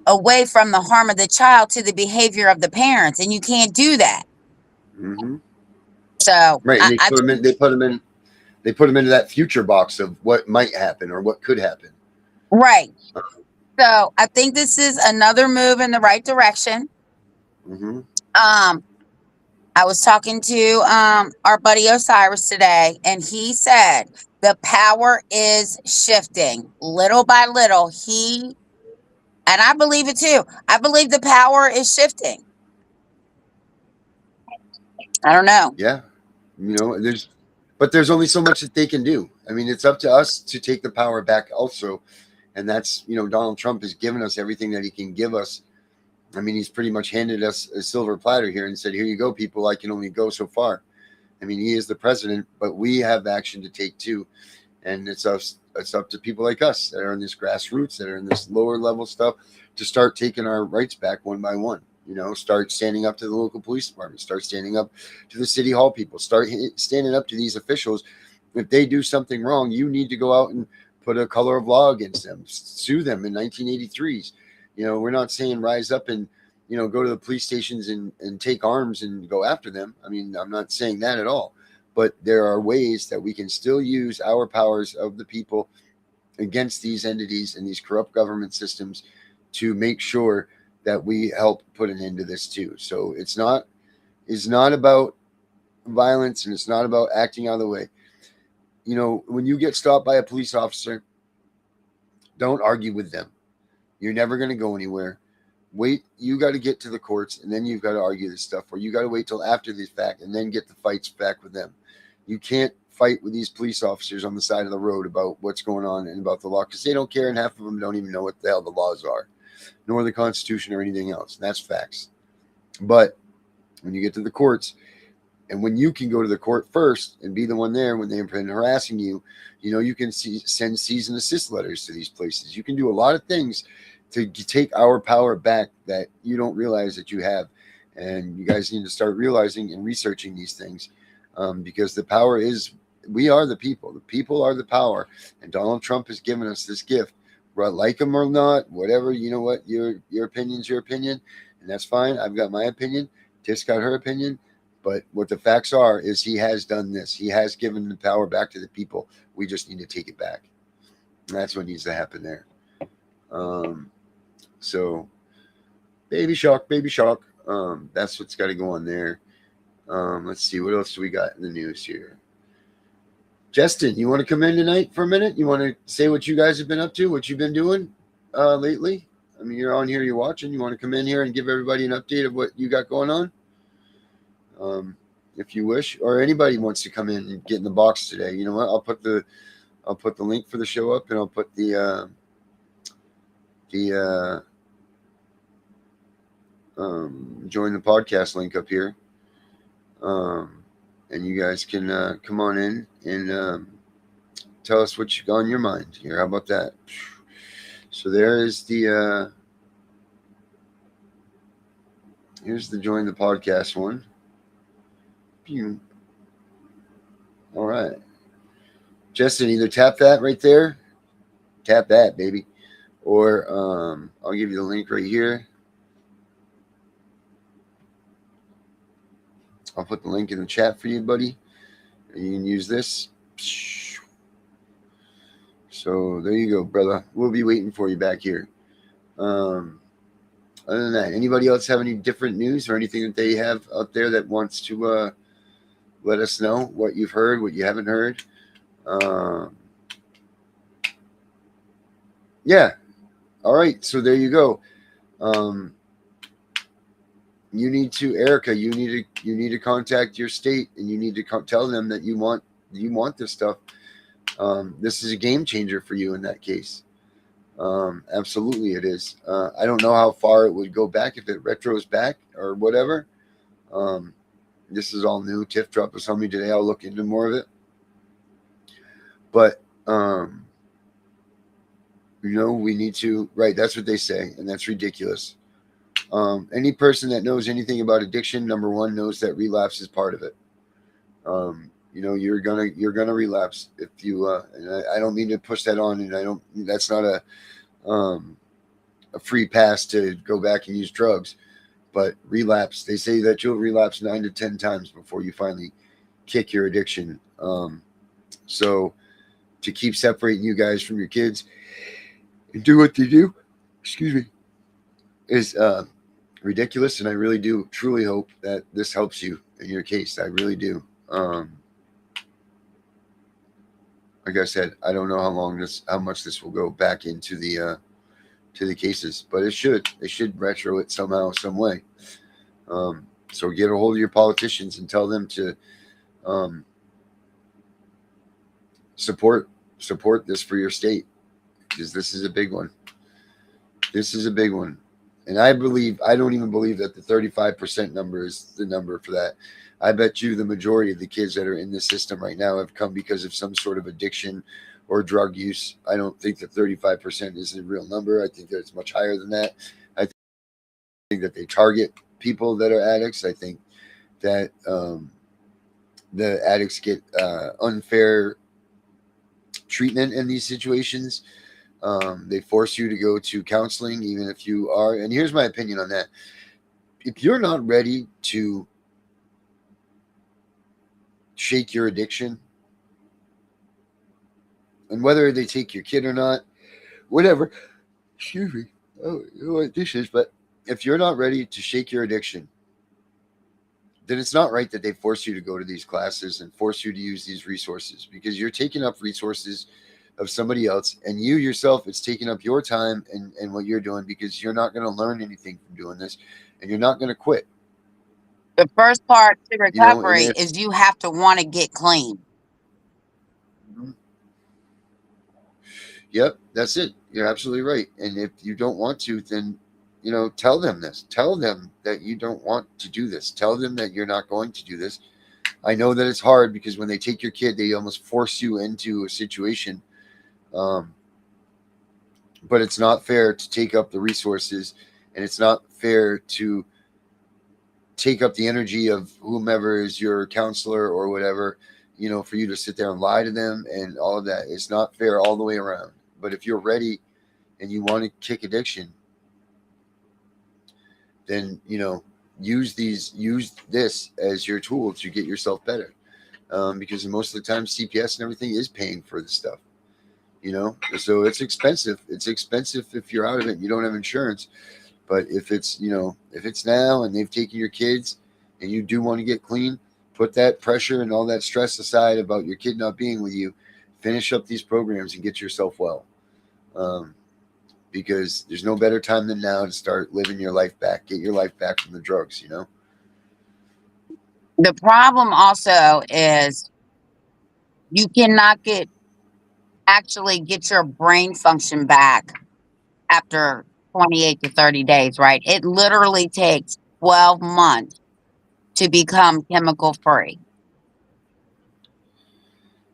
away from the harm of the child to the behavior of the parents, and you can't do that. So right, and they put them into that future box of what might happen or what could happen. Right. So I think this is another move in the right direction. I was talking to our buddy Osiris today, and he said the power is shifting little by little. And I believe it too. I believe the power is shifting. I don't know. Yeah. You know, there's only so much that they can do. I mean, it's up to us to take the power back also. And that's, you know, Donald Trump has given us everything that he can give us. I mean, he's pretty much handed us a silver platter here and said, here you go, people. I can only go so far. I mean, he is the president, but we have action to take too. And it's up to people like us that are in this grassroots, that are in this lower level stuff, to start taking our rights back one by one. You know, start standing up to the local police department, start standing up to the city hall people, start standing up to these officials. If they do something wrong, you need to go out and put a color of law against them, sue them in 1983s. You know, we're not saying rise up and, you know, go to the police stations and take arms and go after them. I mean, I'm not saying that at all. But there are ways that we can still use our powers of the people against these entities and these corrupt government systems to make sure that we help put an end to this too. So it's not about violence, and it's not about acting out of the way. You know, when you get stopped by a police officer, don't argue with them. You're never going to go anywhere. Wait, you got to get to the courts, and then you've got to argue this stuff, or you got to wait till after the fact and then get the fights back with them. You can't fight with these police officers on the side of the road about what's going on and about the law, because they don't care, and half of them don't even know what the hell the laws are, nor the Constitution or anything else. That's facts. But when you get to the courts, and when you can go to the court first and be the one there when they've been harassing you, you know, you can send cease and desist letters to these places. You can do a lot of things to take our power back that you don't realize that you have. And you guys need to start realizing and researching these things, because the power is, we are the people. The people are the power. And Donald Trump has given us this gift. Like him or not, whatever, you know what, your opinion's your opinion, and that's fine. I've got my opinion. Tiff's got her opinion. But what the facts are is he has done this. He has given the power back to the people. We just need to take it back. And that's what needs to happen there. So baby shark. That's what's got to go on there. Let's see, what else do we got in the news here? Justin, you want to come in tonight for a minute? You want to say what you guys have been up to, what you've been doing lately? I mean, you're on here, you're watching. You want to come in here and give everybody an update of what you got going on? If you wish, or anybody wants to come in and get in the box today, you know what? I'll put the link for the show up, and I'll put the join the podcast link up here. And you guys can come on in and tell us what's on your mind here. How about that? So there is the here's the join the podcast one. All right, Justin, either tap that right there, tap that, baby, or I'll give you the link right here. I'll put the link in the chat for you, buddy. You can use this. So there you go, brother. We'll be waiting for you back here. Other than that, anybody else have any different news or anything that they have out there that wants to let us know what you've heard, what you haven't heard? Yeah. All right. So there you go. You need to, Erica, you need to contact your state, and you need to tell them that you want this stuff. This is a game changer for you in that case. Absolutely it is. I don't know how far it would go back, if it retros back or whatever. This is all new. TIFF dropped this on me today. I'll look into more of it. But, you know, we need to, right, that's what they say, and that's ridiculous. Any person that knows anything about addiction, number one, knows that relapse is part of it. You know, you're gonna relapse if you. And I don't mean to push that on, and that's not a free pass to go back and use drugs. But relapse, they say that you'll relapse 9 to 10 times before you finally kick your addiction. So to keep separating you guys from your kids and do what they do, excuse me, is ridiculous. And I really do truly hope that this helps you in your case. I really do. Like I said, I don't know how much this will go back into the cases, but they should retro it somehow, some way. So get a hold of your politicians and tell them to support this for your state, because this is a big one. This is a big one. And I don't even believe that the 35% number is the number for that. I bet you the majority of the kids that are in the system right now have come because of some sort of addiction or drug use. I don't think that 35% is the real number. I think that it's much higher than that. I think that they target people that are addicts. I think that the addicts get unfair treatment in these situations. They force you to go to counseling, even if you are. And here's my opinion on that. If you're not ready to shake your addiction, and whether they take your kid or not, whatever, excuse me, oh, you know what this is, but if you're not ready to shake your addiction, then it's not right that they force you to go to these classes and force you to use these resources, because you're taking up resources of somebody else, and you yourself, it's taking up your time and what you're doing, because you're not going to learn anything from doing this, and you're not going to quit. The first part to You know, recovery is you have to want to get clean. Yep, that's it. You're absolutely right. And if you don't want to, then, you know, tell them this. Tell them that you don't want to do this. Tell them that you're not going to do this. I know that it's hard, because when they take your kid, they almost force you into a situation. But it's not fair to take up the resources, and it's not fair to take up the energy of whomever is your counselor or whatever, you know, for you to sit there and lie to them and all of that. It's not fair all the way around. But if you're ready and you want to kick addiction, then, you know, use this as your tool to get yourself better. Because most of the time CPS and everything is paying for the stuff, you know, so it's expensive. It's expensive if you're out of it and you don't have insurance. But if it's, you know, if it's now and they've taken your kids and you do want to get clean, put that pressure and all that stress aside about your kid not being with you. Finish up these programs and get yourself well. Because there's no better time than now to start living your life back. Get your life back from the drugs, you know? The problem also is you cannot actually get your brain function back after 28 to 30 days, right? It literally takes 12 months to become chemical free.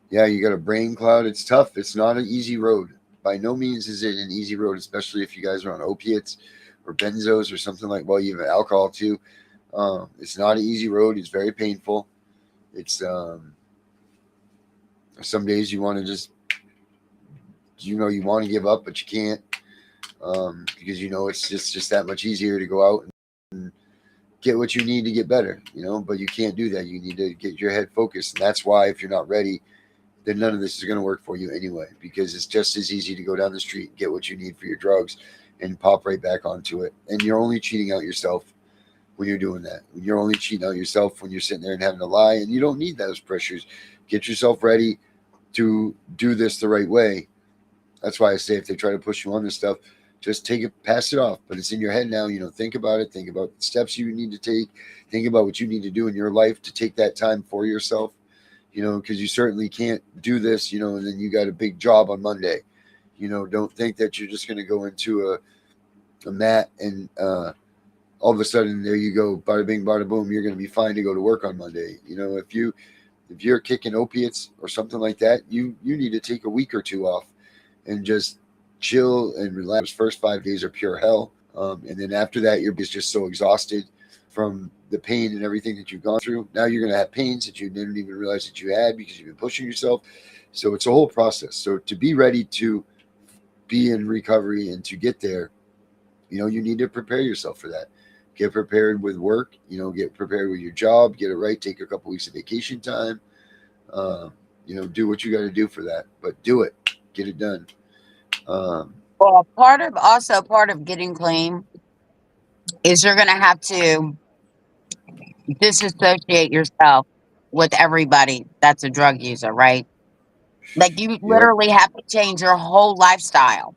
Yeah, you got a brain cloud. It's tough. It's not an easy road. By no means is it an easy road, especially if you guys are on opiates or benzos or something like, well, you have alcohol too. It's not an easy road. It's very painful. It's some days you want to just, you know, you want to give up, but you can't, because, you know, it's just that much easier to go out and get what you need to get better, you know, but you can't do that. You need to get your head focused. And that's why if you're not ready, then none of this is going to work for you anyway, because it's just as easy to go down the street, get what you need for your drugs, and pop right back onto it. And you're only cheating out yourself when you're doing that. You're only cheating out yourself when you're sitting there and having to lie, and you don't need those pressures. Get yourself ready to do this the right way. That's why I say if they try to push you on this stuff, just take it, pass it off. But it's in your head now, you know, think about it, think about the steps you need to take, think about what you need to do in your life to take that time for yourself. You know, because you certainly can't do this, you know, and then you got a big job on Monday. You know, don't think that you're just going to go into a mat and all of a sudden there you go, bada bing, bada boom, you're going to be fine to go to work on Monday. You know, if you're kicking opiates or something like that, you need to take a week or two off and just chill and relax. First 5 days are pure hell. And then after that, you're just so exhausted from the pain and everything that you've gone through. Now you're going to have pains that you didn't even realize that you had because you've been pushing yourself. So it's a whole process. So to be ready to be in recovery and to get there, you know, you need to prepare yourself for that. Get prepared with work, you know, get prepared with your job, get it right, take a couple weeks of vacation time, you know, do what you got to do for that, but do it, get it done. Well, part of getting clean is you're going to have to disassociate yourself with everybody that's a drug user, right? Like you literally have to change your whole lifestyle.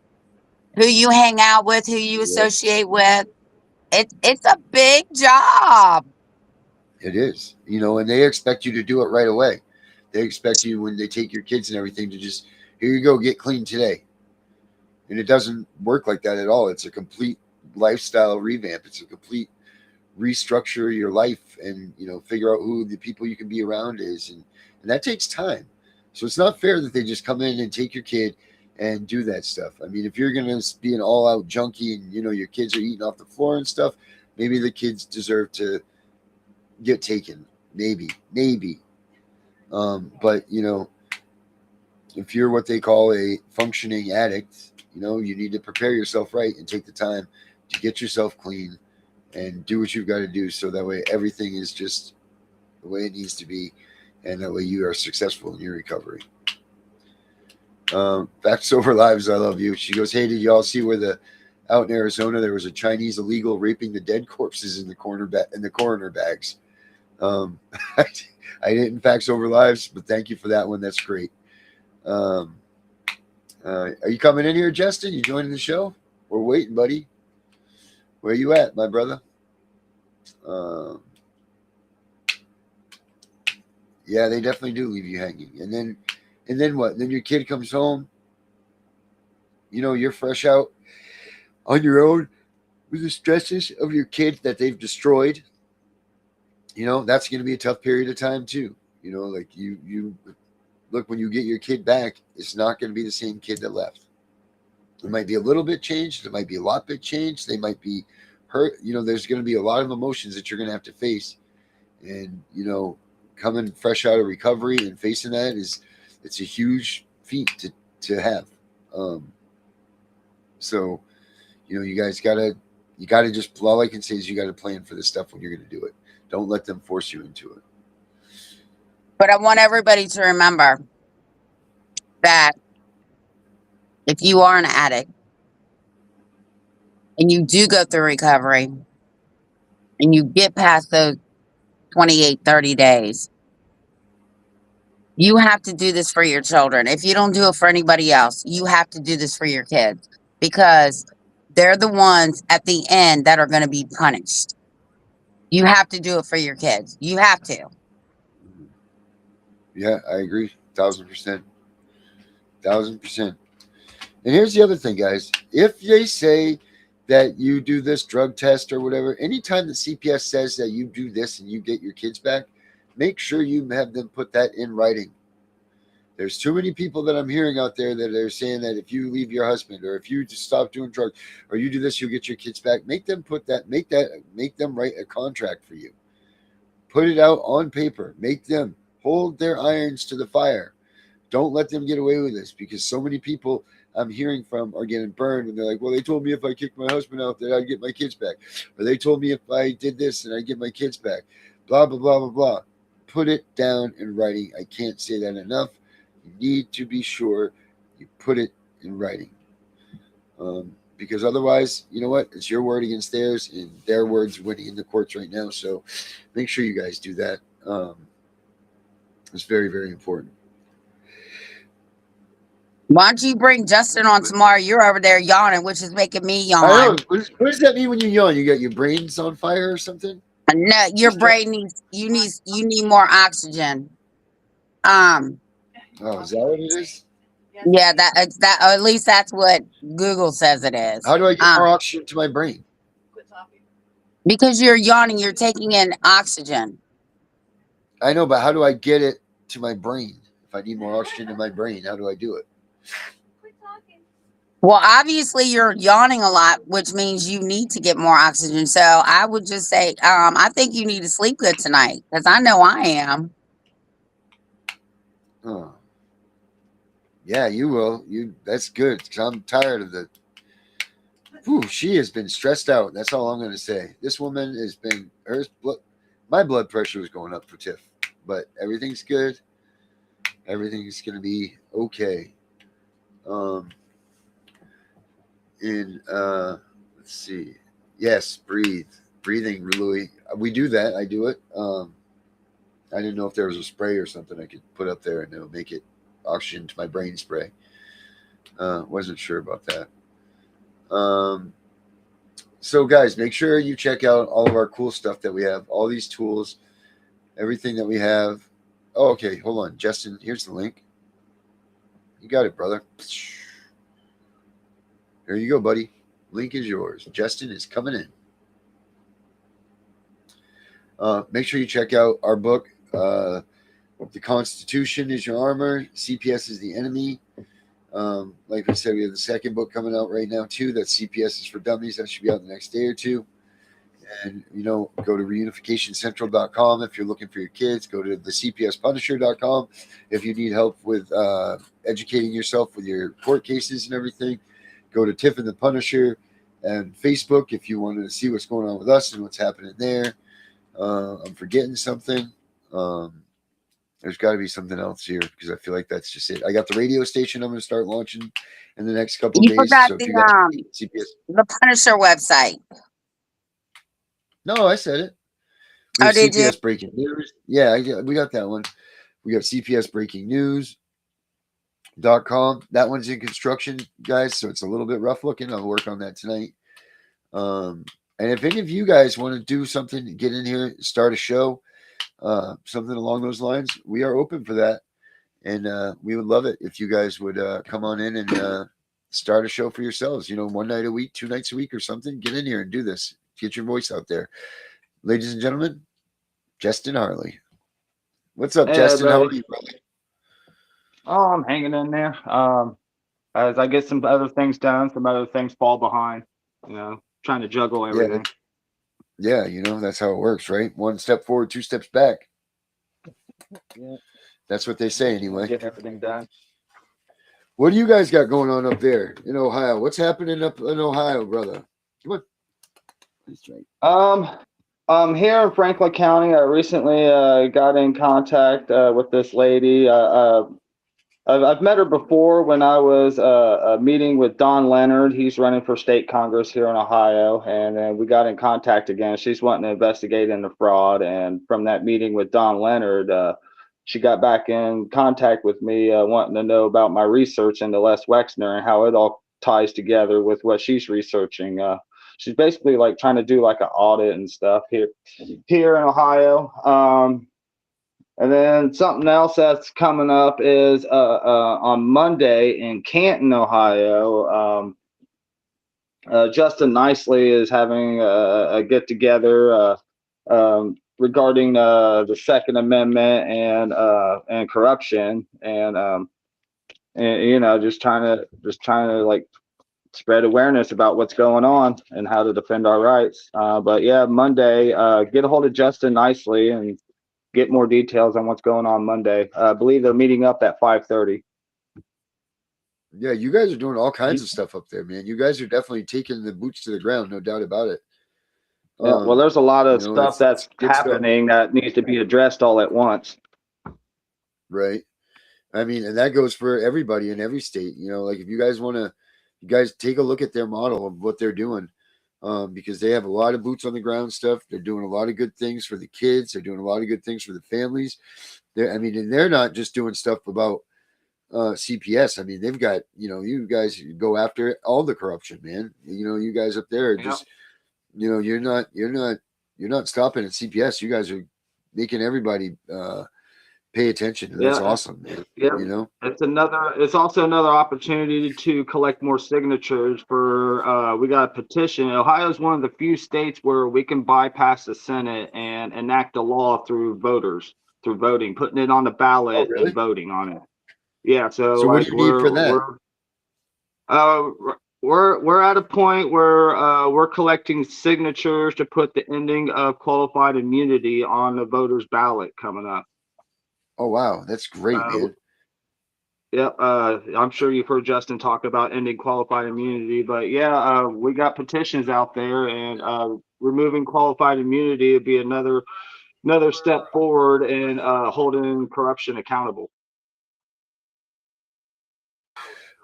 Who you hang out with, who you associate with. It's a big job. It is, you know, and they expect you to do it right away. They expect you when they take your kids and everything to just, here you go, get clean today. And it doesn't work like that at all. It's a complete lifestyle revamp. It's a complete restructure your life, and figure out who the people you can be around is, and that takes time. So it's not fair that they just come in and take your kid and do that stuff. I mean, if you're gonna be an all-out junkie and your kids are eating off the floor and stuff, maybe the kids deserve to get taken. Maybe. But if you're what they call a functioning addict, you need to prepare yourself right and take the time to get yourself clean and do what you've got to do, so that way everything is just the way it needs to be, and that way you are successful in your recovery. Facts Over Lives, I love you. She goes, hey, did y'all see where out in Arizona there was a Chinese illegal raping the dead corpses in the coroner bags? I didn't Facts Over Lives, but thank you for that one. That's great. Are you coming in here, Justin? You joining the show? We're waiting, buddy. Where you at, my brother? Yeah, they definitely do leave you hanging. And then what? Then your kid comes home. You're fresh out on your own with the stresses of your kid that they've destroyed. That's going to be a tough period of time too. Like you look, when you get your kid back, it's not going to be the same kid that left. It might be a little bit changed. It might be a lot bit changed. They might be hurt. There's going to be a lot of emotions that you're going to have to face. And, coming fresh out of recovery and facing that it's a huge feat to have. So, you guys you gotta just, all I can say is you got to plan for this stuff when you're going to do it. Don't let them force you into it. But I want everybody to remember that if you are an addict and you do go through recovery and you get past those 28, 30 days, you have to do this for your children. If you don't do it for anybody else, you have to do this for your kids, because they're the ones at the end that are going to be punished. You have to do it for your kids. You have to. Yeah, I agree. 1,000%. 1,000%. And here's the other thing, guys. If they say that you do this drug test or whatever, anytime the CPS says that you do this and you get your kids back, make sure you have them put that in writing. There's too many people that I'm hearing out there that are saying that if you leave your husband, or if you just stop doing drugs, or you do this, you'll get your kids back. Make them make them write a contract for you. Put it out on paper. Make them hold their irons to the fire. Don't let them get away with this, because so many people I'm hearing from are getting burned, and they're like, well, they told me if I kicked my husband out that I'd get my kids back. Or they told me if I did this and I'd get my kids back. Blah, blah, blah, blah, blah. Put it down in writing. I can't say that enough. You need to be sure you put it in writing. Because otherwise, you know what? It's your word against theirs, and their word's winning in the courts right now. So make sure you guys do that. It's very, very important. Why don't you bring Justin on tomorrow? You're over there yawning, which is making me yawn. I know. What does that mean when you yawn? You got your brains on fire or something? No, your brain needs you need more oxygen. Oh, is that what it is? Yeah, that at least that's what Google says it is. How do I get more oxygen to my brain? Because you're yawning, you're taking in oxygen. I know, but how do I get it to my brain? If I need more oxygen in my brain, how do I do it? Well, obviously you're yawning a lot, which means you need to get more oxygen. So I would just say, I think you need to sleep good tonight, because I know I am. Oh. Yeah, you will. That's good, because I'm tired of the. Whew, she has been stressed out. That's all I'm going to say. This woman has been my blood pressure was going up for TIFF, but everything's good. Everything's going to be okay. Let's see. Yes, breathing, Louis. We do that. I do it. I didn't know if there was a spray or something I could put up there and it'll make it oxygen to my brain spray. Wasn't sure about that. So guys, make sure you check out all of our cool stuff that we have, all these tools, everything that we have. Oh, okay. Hold on, Justin. Here's the link. You got it, brother. There you go, buddy. Link is yours. Justin is coming in. Make sure you check out our book. The Constitution is your armor. CPS is the enemy. Like we said, we have the second book coming out right now too. That's CPS is for Dummies. That should be out the next day or two. And, go to reunificationcentral.com if you're looking for your kids. Go to the CPSpunisher.com if you need help with educating yourself with your court cases and everything. Go to Tiff and the Punisher and Facebook if you wanted to see what's going on with us and what's happening there. I'm forgetting something. There's got to be something else here because I feel like that's just it. I got the radio station I'm going to start launching in the next couple of days. Forgot So if you got CPS, the Punisher website. No, I said it. We have did CPS you? Breaking News. Yeah, we got that one. We got CPS Breaking News.com. That one's in construction, guys, so it's a little bit rough looking. I'll work on that tonight. And if any of you guys want to do something, get in here, start a show, something along those lines, we are open for that. And we would love it if you guys would come on in and start a show for yourselves. 1 night a week, 2 nights a week or something. Get in here and do this. Get your voice out there. Ladies and gentlemen, Justin Harley. What's up, Justin? Buddy. How are you, brother? Oh, I'm hanging in there. As I get some other things done, some other things fall behind. Trying to juggle everything. Yeah, that's how it works, right? 1 step forward, 2 steps back. Yeah. That's what they say anyway. Get everything done. What do you guys got going on up there in Ohio? What's happening up in Ohio, brother? Come on. That's right. Here in Franklin County, I recently got in contact with this lady. I've met her before when I was meeting with Don Leonard. He's running for state Congress here in Ohio, and we got in contact again. She's wanting to investigate into fraud, and from that meeting with Don Leonard, she got back in contact with me, wanting to know about my research into Les Wexner and how it all ties together with what she's researching. She's basically like trying to do like an audit and stuff here in Ohio. And then something else that's coming up is on Monday in Canton, Ohio. Justin Nicely is having a get together regarding the Second Amendment and corruption, and just trying to like spread awareness about what's going on and how to defend our rights. But yeah, Monday, get a hold of Justin Nicely and get more details on what's going on Monday. I believe they're meeting up at 5:30. Yeah, you guys are doing all kinds of stuff up there, man. You guys are definitely taking the boots to the ground, no doubt about it. Yeah, well, there's a lot of stuff that's happening that needs to be addressed all at once. Right. I mean, and that goes for everybody in every state. Like if you guys want to, you guys take a look at their model of what they're doing, because they have a lot of boots on the ground stuff. They're doing a lot of good things for the kids. They're doing a lot of good things for the families. And they're not just doing stuff about CPS. I mean, they've got, you guys go after all the corruption, man. You guys up there are just, you're not stopping at CPS. You guys are making everybody pay attention. That's awesome, man. Yeah. It's also another opportunity to collect more signatures for we got a petition. Ohio is one of the few states where we can bypass the Senate and enact a law through voting, putting it on the ballot and voting on it. Yeah, so what do you need for that? We're at a point where we're collecting signatures to put the ending of qualified immunity on the voters' ballot coming up. Oh wow, that's great, man. Yep, I'm sure you've heard Justin talk about ending qualified immunity, but yeah, we got petitions out there, and removing qualified immunity would be another step forward in holding corruption accountable.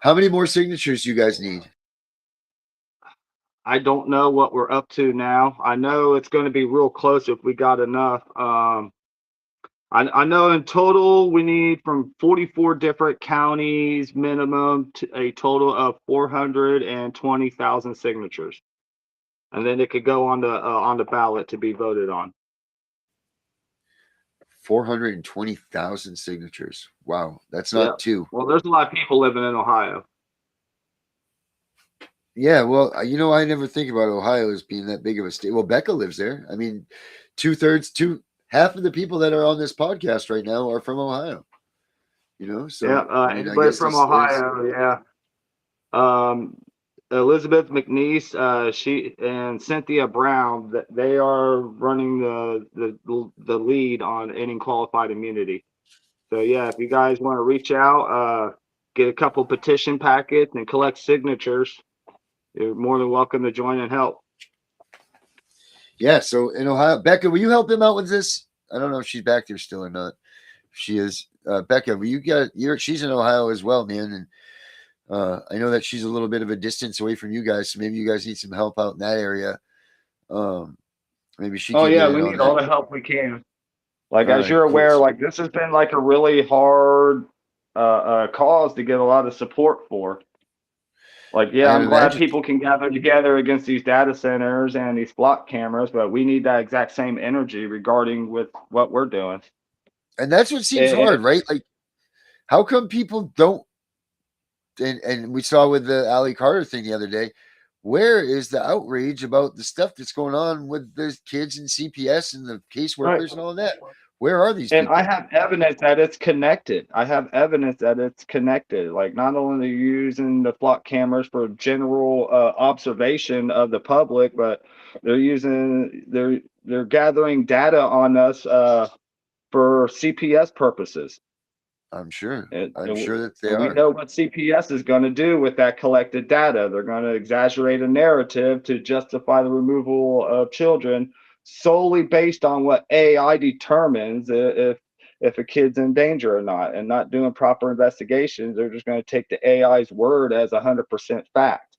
How many more signatures do you guys need? I don't know what we're up to now. I know it's going to be real close if we got enough. I know in total we need from 44 different counties minimum to a total of 420,000 signatures, and then it could go on the ballot to be voted on. 420,000 signatures. Wow, that's not two. Well, there's a lot of people living in Ohio. Yeah, well, I never think about Ohio as being that big of a state. Well, Becca lives there. I mean, half of the people that are on this podcast right now are from Ohio. Yeah, So I mean, I anybody guess from there's Ohio, yeah. Elizabeth McNeese, she and Cynthia Brown, they are running the lead on ending qualified immunity. So yeah, if you guys want to reach out, get a couple petition packets and collect signatures, you're more than welcome to join and help. Yeah, so in Ohio, Becca, will you help him out with this? I don't know if she's back there still or not. She is. Becca, will she's in Ohio as well, man, and I know that she's a little bit of a distance away from you guys, so maybe you guys need some help out in that area. Maybe she Oh can yeah, get in we on need all that. the help we can. Like All as right, you're cool. aware, like this has been like a really hard cause to get a lot of support for. Like, yeah, I I'm glad imagine. people can gather together against these data centers and these block cameras, but we need that exact same energy regarding with what we're doing. And that's what seems And hard, right? Like, how come people don't? And we saw with the Ali Carter thing the other day. Where is the outrage about the stuff that's going on with the kids in CPS and the right. caseworkers and all that? Where are these And I people? have evidence that it's connected. I have evidence that it's connected. Like not only using the flock cameras for general observation of the public, but they're gathering data on us for CPS purposes. I'm sure. And, I'm and sure that they we are. know what CPS is going to do with that collected data. They're going to exaggerate a narrative to justify the removal of children solely based on what AI determines if a kid's in danger or not, and not doing proper investigations. They're just going to take the AI's word as 100% fact,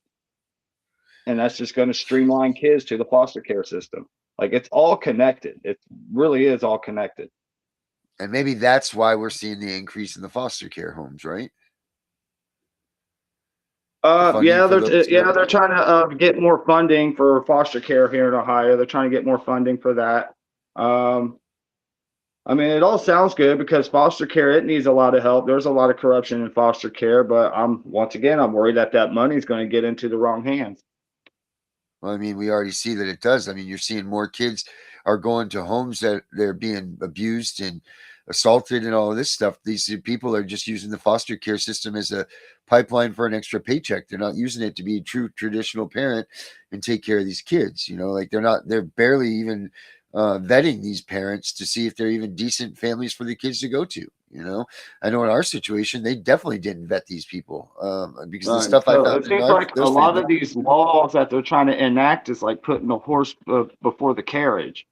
and that's just going to streamline kids to the foster care system. Like it's all connected. It really is all connected. And maybe that's why we're seeing the increase in the foster care homes, right? Funding Yeah, for those. they're trying to get more funding for foster care here in Ohio. They're trying to get more funding for that. Um, I mean, it all sounds good because foster care, it needs a lot of help. There's a lot of corruption in foster care, but I'm worried that that money is going to get into the wrong hands. Well, I mean, we already see that it does. I mean, you're seeing more kids are going to homes that they're being abused and assaulted and all of this stuff. These people are just using the foster care system as a pipeline for an extra paycheck. They're not using it to be a true traditional parent and take care of these kids. Like they're barely even vetting these parents to see if they're even decent families for the kids to go to. I know in our situation, they definitely didn't vet these people because the stuff I So found it in seems like a those lot families. of these laws that they're trying to enact is like putting the horse before the carriage.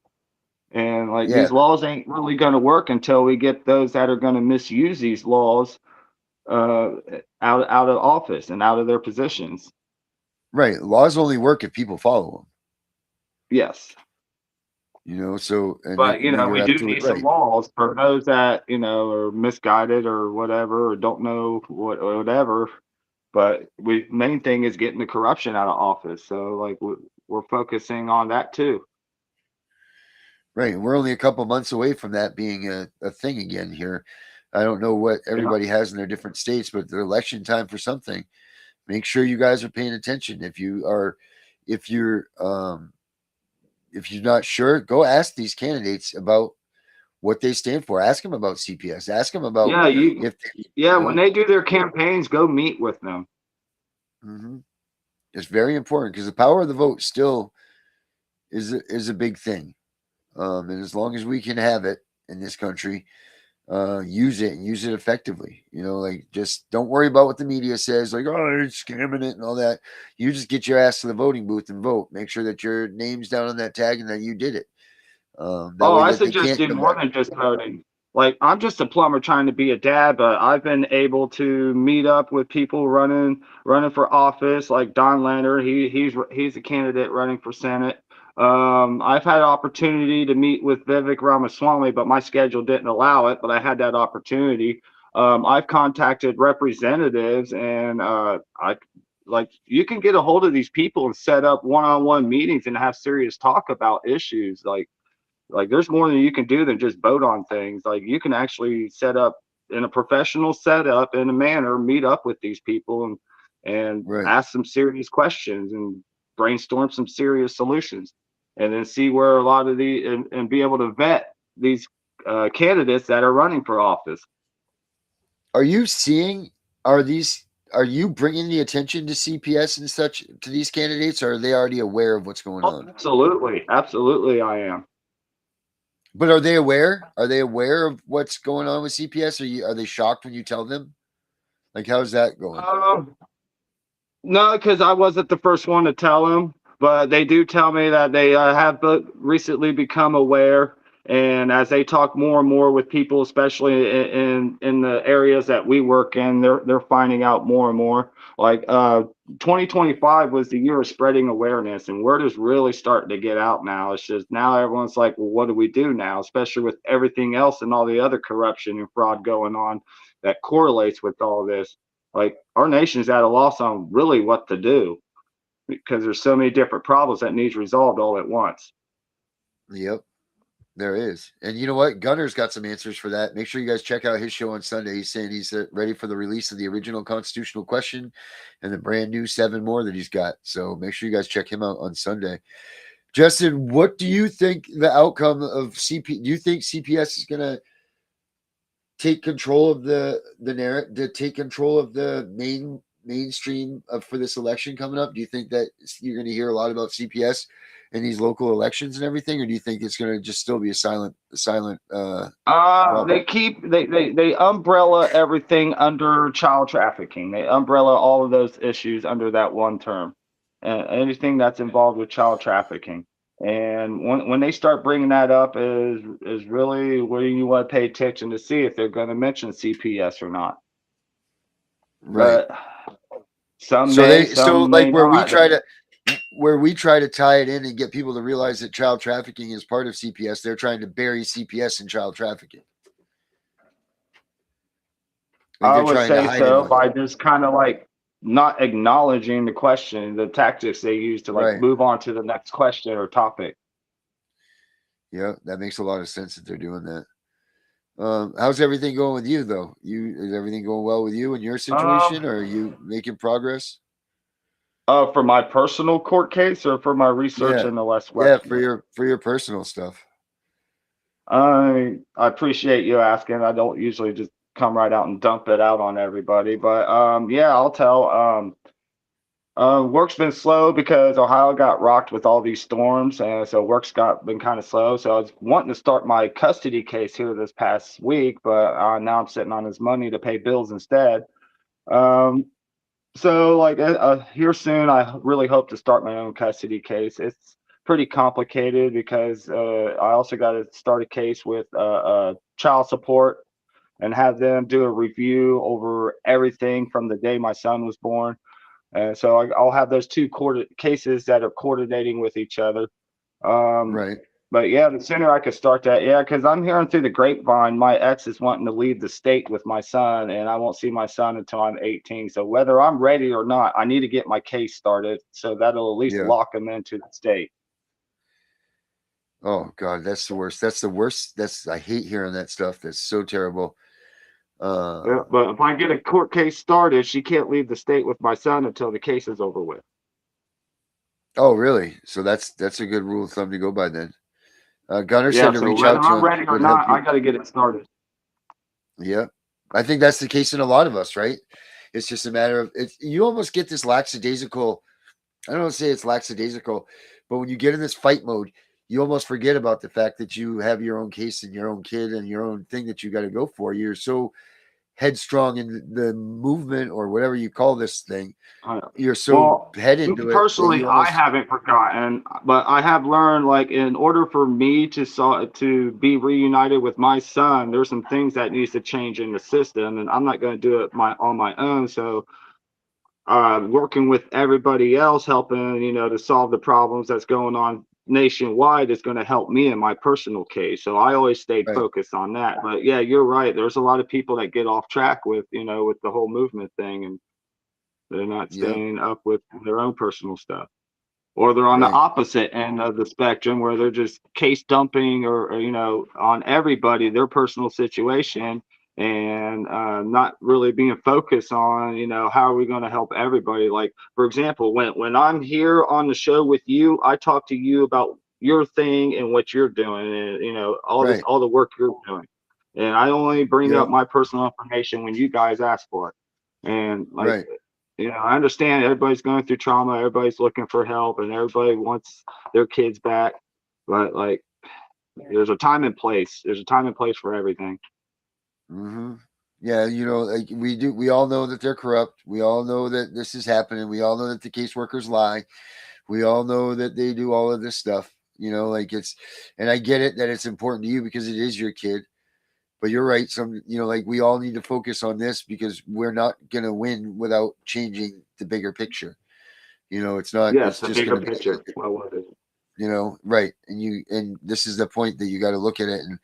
And like Yeah, these laws ain't really going to work until we get those that are going to misuse these laws uh, out of office and out of their positions. right. Laws only work if people follow them. Yes. So and But you're we do absolutely need some right. laws for those that are misguided or whatever, or don't know whatever. But main thing is getting the corruption out of office. So like we're focusing on that too. Right. We're only a couple months away from that being a thing again here. I don't know what Yeah. everybody has in their different states, but the election time for something. Make sure you guys are paying attention. If you're not sure, go ask these candidates about what they stand for. Ask them about CPS. Ask them about Yeah, if they, when they do their campaigns, go meet with them. Mm-hmm. It's very important because the power of the vote still is a big thing. And as long as we can have it in this country, use it and use it effectively. Like just don't worry about what the media says, like, oh, they're scamming it and all that. You just get your ass to the voting booth and vote. Make sure that your name's down on that tag and that you did it. That Oh, way I that they suggest can't do come more back. than just voting. Like I'm just a plumber trying to be a dad, but I've been able to meet up with people running for office, like Don Lander. He's a candidate running for Senate. I've had an opportunity to meet with Vivek Ramaswamy, but my schedule didn't allow it. But I had that opportunity. I've contacted representatives, and I like you can get a hold of these people and set up one-on-one meetings and have serious talk about issues like there's more than you can do than just vote on things. Like you can actually set up in a professional setup in a manner, meet up with these people and Right. ask some serious questions and brainstorm some serious solutions, and then see where a lot of and be able to vet these candidates that are running for office. Are you seeing, are you bringing the attention to CPS and such to these candidates, or are they already aware of what's going Oh, on? absolutely, I am. But are they aware? Are they aware of what's going on with CPS? Are they shocked when you tell them? Like, how's that going? No, because I wasn't the first one to tell them, but they do tell me that they have recently become aware, and as they talk more and more with people, especially in the areas that we work in, they're finding out more and more. Like 2025 was the year of spreading awareness, and word is really starting to get out now. It's just now everyone's like, well, what do we do now? Especially with everything else and all the other corruption and fraud going on that correlates with all this. Like our nation's at a loss on really what to do because there's so many different problems that needs resolved all at once. Yep, there is. And you know what? Gunner's got some answers for that. Make sure you guys check out his show on Sunday. He's saying he's ready for the release of the original constitutional question and the brand new 7 more that he's got. So make sure you guys check him out on Sunday. Justin, what do you think the outcome of CP? Do you think CPS is going to take control of the narrative, to take control of the mainstream for this election coming up? Do you think that you're going to hear a lot about CPS in these local elections and everything, or do you think it's going to just still be a silent they umbrella everything under child trafficking. They umbrella all of those issues under that one term, anything that's involved with child trafficking. And when they start bringing that up is really where you want to pay attention to see if they're going to mention CPS or not. Right. But some so may, they some so may like where not. we try to tie it in and get people to realize that child trafficking is part of CPS, they're trying to bury CPS in child trafficking. I would say so by just kind of like not acknowledging the question, the tactics they use to like move on to the next question or topic. Yeah, that makes a lot of sense that they're doing that. How's everything going with you though? Is everything going well with you in your situation, or are you making progress? For my personal court case or for my research in the West? Yeah, for your personal stuff. I appreciate you asking. I don't usually just come right out and dump it out on everybody, but yeah, I'll tell. Work's been slow because Ohio got rocked with all these storms, and so work's been kind of slow. So I was wanting to start my custody case here this past week, but now I'm sitting on his money to pay bills instead. So like here soon, I really hope to start my own custody case. It's pretty complicated because I also got to start a case with child support and have them do a review over everything from the day my son was born. And so I'll have those two cases that are coordinating with each other. Right. But yeah, the sooner I could start that, because I'm hearing through the grapevine, my ex is wanting to leave the state with my son, and I won't see my son until I'm 18. So whether I'm ready or not, I need to get my case started. So that'll at least lock him into the state. Oh God, that's the worst. That's the worst. I hate hearing that stuff. That's so terrible. But if I get a court case started, she can't leave the state with my son until the case is over with. Oh, really? So that's a good rule of thumb to go by then. Gunner said to reach out to him. Whether I'm ready or not, I got to get it started. Yeah, I think that's the case in a lot of us, right? It's just a matter of you almost get this lackadaisical. I don't want to say it's lackadaisical, but when you get in this fight mode, you almost forget about the fact that you have your own case and your own kid and your own thing that you got to go for. You're so headstrong in the movement or whatever you call this thing. You're so head into it. Personally, I haven't forgotten, but I have learned, like, in order for me to be reunited with my son, there's some things that needs to change in the system, and I'm not going to do it on my own. So working with everybody else, helping, to solve the problems that's going on nationwide is going to help me in my personal case. So I always stayed focused on that. But yeah, you're right. There's a lot of people that get off track with, with the whole movement thing, and they're not staying up with their own personal stuff. Or they're on the opposite end of the spectrum where they're just case dumping or on everybody, their personal situation, and not really being focused on, you know, how are we going to help everybody. Like, for example, when I'm here on the show with you, I talk to you about your thing and what you're doing, and you know, Right. all the work you're doing, and I only bring Yep. up my personal information when you guys ask for it. And like, Right. you know, I understand everybody's going through trauma, everybody's looking for help, and everybody wants their kids back, but like, there's a time and place. There's a time and place for everything. Mm-hmm. Yeah, you know, like we all know that they're corrupt. We all know that this is happening. We all know that the caseworkers lie. We all know that they do all of this stuff. You know, like and I get it that it's important to you because it is your kid. But you're right. You know, like we all need to focus on this because we're not going to win without changing the bigger picture. You know, it's not, Yes, it's the just bigger going to be, picture. Well, you know, right. And this is the point that you got to look at it. And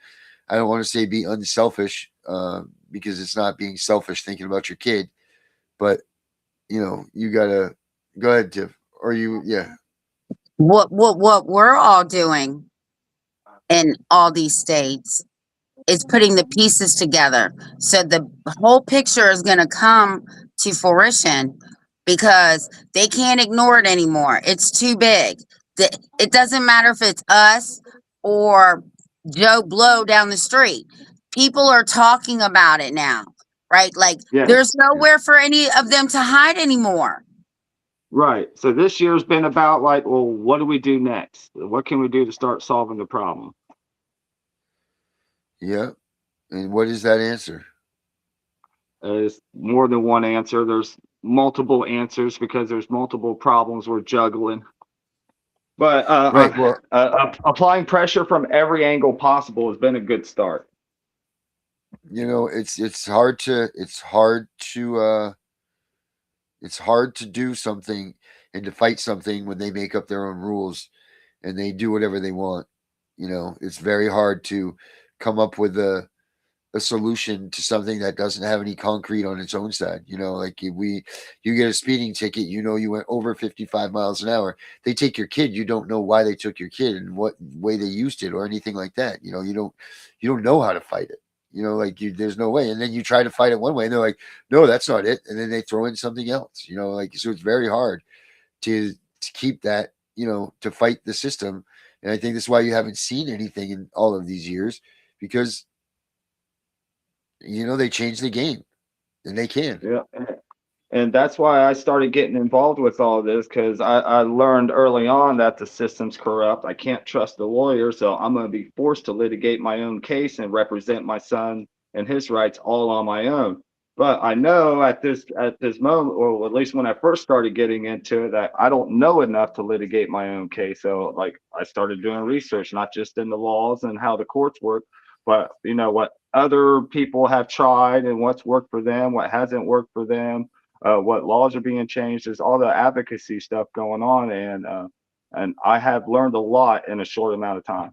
I don't want to say be unselfish because it's not being selfish thinking about your kid, but you know, you got to go ahead, Tiff, or yeah. What we're all doing in all these states is putting the pieces together. So the whole picture is going to come to fruition because they can't ignore it anymore. It's too big. It doesn't matter if it's us or Joe Blow down the street. People are talking about it now, right? Like yes. there's nowhere for any of them to hide anymore. Right. So this year's been about like, well, what do we do next? What can we do to start solving the problem? Yeah. And what is that answer? It's more than one answer. There's multiple answers because there's multiple problems we're juggling. But Right. Well, applying pressure from every angle possible has been a good start. you know, it's hard to do something and to fight something when they make up their own rules and they do whatever they want. You know, it's very hard to come up with a solution to something that doesn't have any concrete on its own side. You know, like you get a speeding ticket, you know, you went over 55 miles an hour. They take your kid, you don't know why they took your kid and what way they used it or anything like that. You know, you don't know how to fight it. You know, like there's no way. And then you try to fight it one way and they're like, no, that's not it. And then they throw in something else, you know, like, so it's very hard to keep that, you know, to fight the system. And I think that's why you haven't seen anything in all of these years because, you know, they changed the game and they can. Yeah. And that's why I started getting involved with all this because I learned early on that the system's corrupt. I can't trust the lawyer, so I'm going to be forced to litigate my own case and represent my son and his rights all on my own. But I know at this moment, or at least when I first started getting into it, that I don't know enough to litigate my own case. So like I started doing research, not just in the laws and how the courts work, but you know what other people have tried and what's worked for them, what hasn't worked for them, what laws are being changed. There's all the advocacy stuff going on, and I have learned a lot in a short amount of time.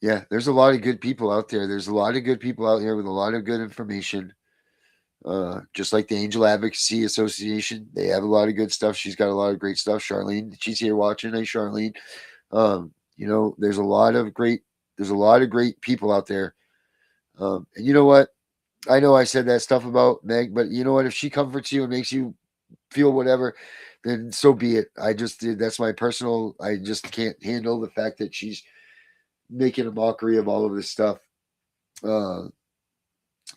Yeah, there's a lot of good people out there. There's a lot of good people out here with a lot of good information. Just like the Angel Advocacy Association, they have a lot of good stuff. She's got a lot of great stuff. Charlene, she's here watching. Hey, Charlene. You know, there's a lot of great people out there. And you know what? I know I said that stuff about Meg, but you know what? If she comforts you and makes you feel whatever, then so be it. That's my personal. I just can't handle the fact that she's making a mockery of all of this stuff. You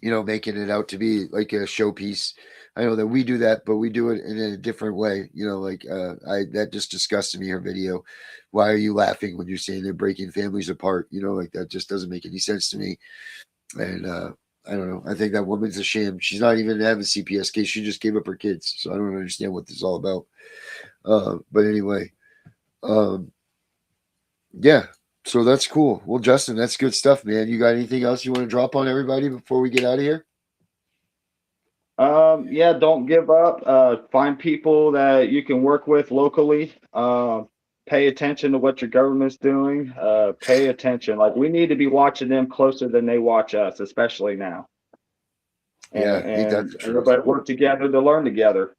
know, making it out to be like a showpiece. I know that we do that, but we do it in a different way. You know, like that just disgusted me, her video. Why are you laughing when you're saying they're breaking families apart? You know, like that just doesn't make any sense to me. And I don't know. I think that woman's a sham. She's not even having a CPS case. She just gave up her kids. So I don't understand what this is all about. But anyway, yeah. So that's cool. Well, Justin, that's good stuff, man. You got anything else you want to drop on everybody before we get out of here? Yeah, don't give up. Find people that you can work with locally. Pay attention to what your government's doing. Pay attention. Like we need to be watching them closer than they watch us, especially now. And everybody work together to learn together.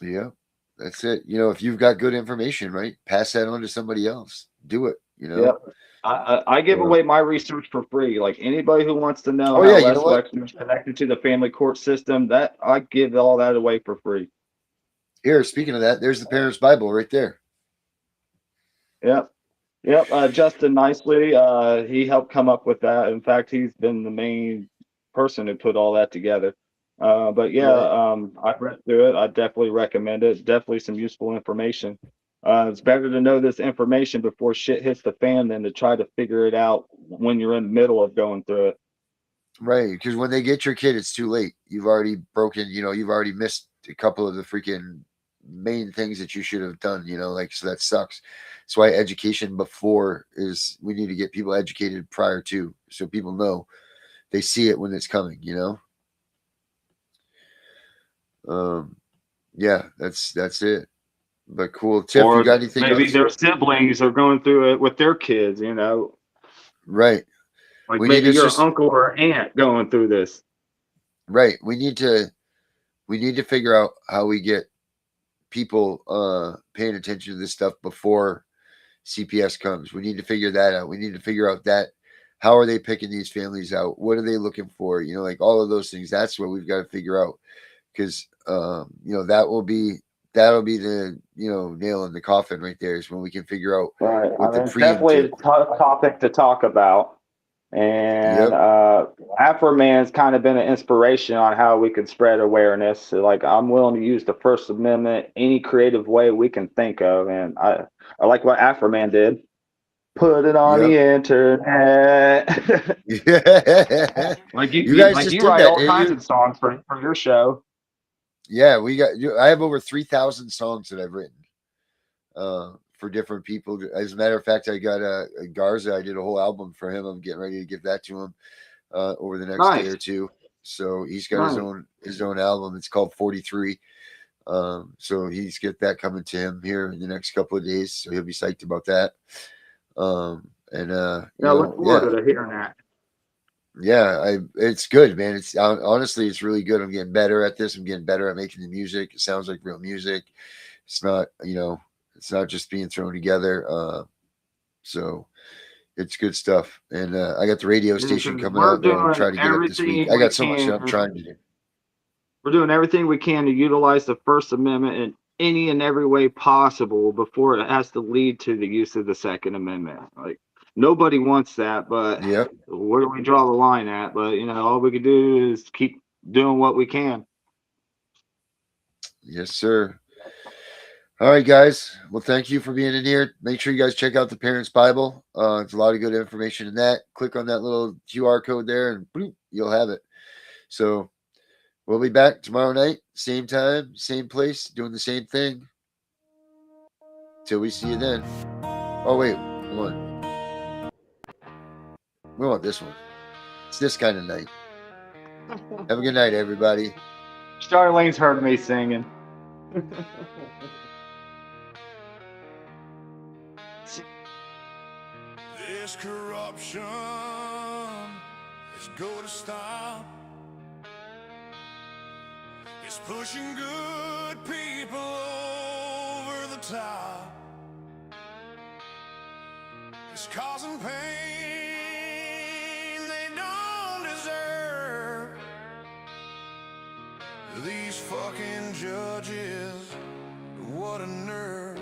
Yeah, that's it. You know, if you've got good information, right, pass that on to somebody else. Do it. You know, yep. I give Uh, away my research for free. Like anybody who wants to know oh how yeah, you know Les what? Wexner is connected to the family court system, that I give all that away for free. Here, speaking of that, there's the Parents Bible right there. Yep. Yep. Justin Nicely, he helped come up with that. In fact, he's been the main person who put all that together. But yeah, Right. I've read through it. I definitely recommend it. It's definitely some useful information. It's better to know this information before shit hits the fan than to try to figure it out when you're in the middle of going through it. Right, because when they get your kid, it's too late. You've already broken, you've already missed a couple of the freaking main things that you should have done, like, so that sucks. That's why education before is, we need to get people educated prior to, so people know, they see it when it's coming, yeah, that's it. But cool. Tiff, you Or got anything maybe else? their siblings are going through it with their kids, Right. like We need maybe to your just, uncle or aunt going through this. right. We need to figure out how we get people paying attention to this stuff before CPS comes. We need to figure that out. We need to figure out that, how are they picking these families out? What are they looking for? Like all of those things. That's what we've got to figure out, because that'll be the nail in the coffin right there, is when we can figure out Right. I what the mean, it's definitely a preemptive. tough topic to talk about. And Yep. Afroman's kind of been an inspiration on how we could spread awareness. So, like, I'm willing to use the First Amendment any creative way we can think of. And I like what Afroman did. Put it on the internet. Yeah. Like You guys just you did write that, all didn't kinds you? of songs for your show. Yeah, I have over 3,000 songs that I've written for different people. As a matter of fact, I got a Garza. I did a whole album for him. I'm getting ready to give that to him over the next day Nice. or two. So he's got Nice. his own album. It's called 43. So he's got that coming to him here in the next couple of days. So he'll be psyched about that. Yeah, I look forward to hearing that. Yeah, it's good, man. It's honestly, it's really good. I'm getting better at this. I'm getting better at making the music. It sounds like real music. It's not, it's not just being thrown together. So it's good stuff. And I got the radio station coming We're out that I'm doing trying to get up this week. everything I we got so much that I'm can. trying to do. We're doing everything we can to utilize the First Amendment in any and every way possible before it has to lead to the use of the Second Amendment. Like, nobody wants that, but Yep. where do we draw the line at? But all we can do is keep doing what we can. Yes, sir. All right, guys. Well, thank you for being in here. Make sure you guys check out the Parents Bible. It's a lot of good information in that. Click on that little QR code there, and boop, you'll have it. So we'll be back tomorrow night, same time, same place, doing the same thing. Till we see you then. Oh, wait. Hold on. We want this one. It's this kind of night. Have a good night, everybody. Charlene's heard me singing. This corruption is going to stop. It's pushing good people over the top. It's causing pain they don't deserve. These fucking judges, what a nerve.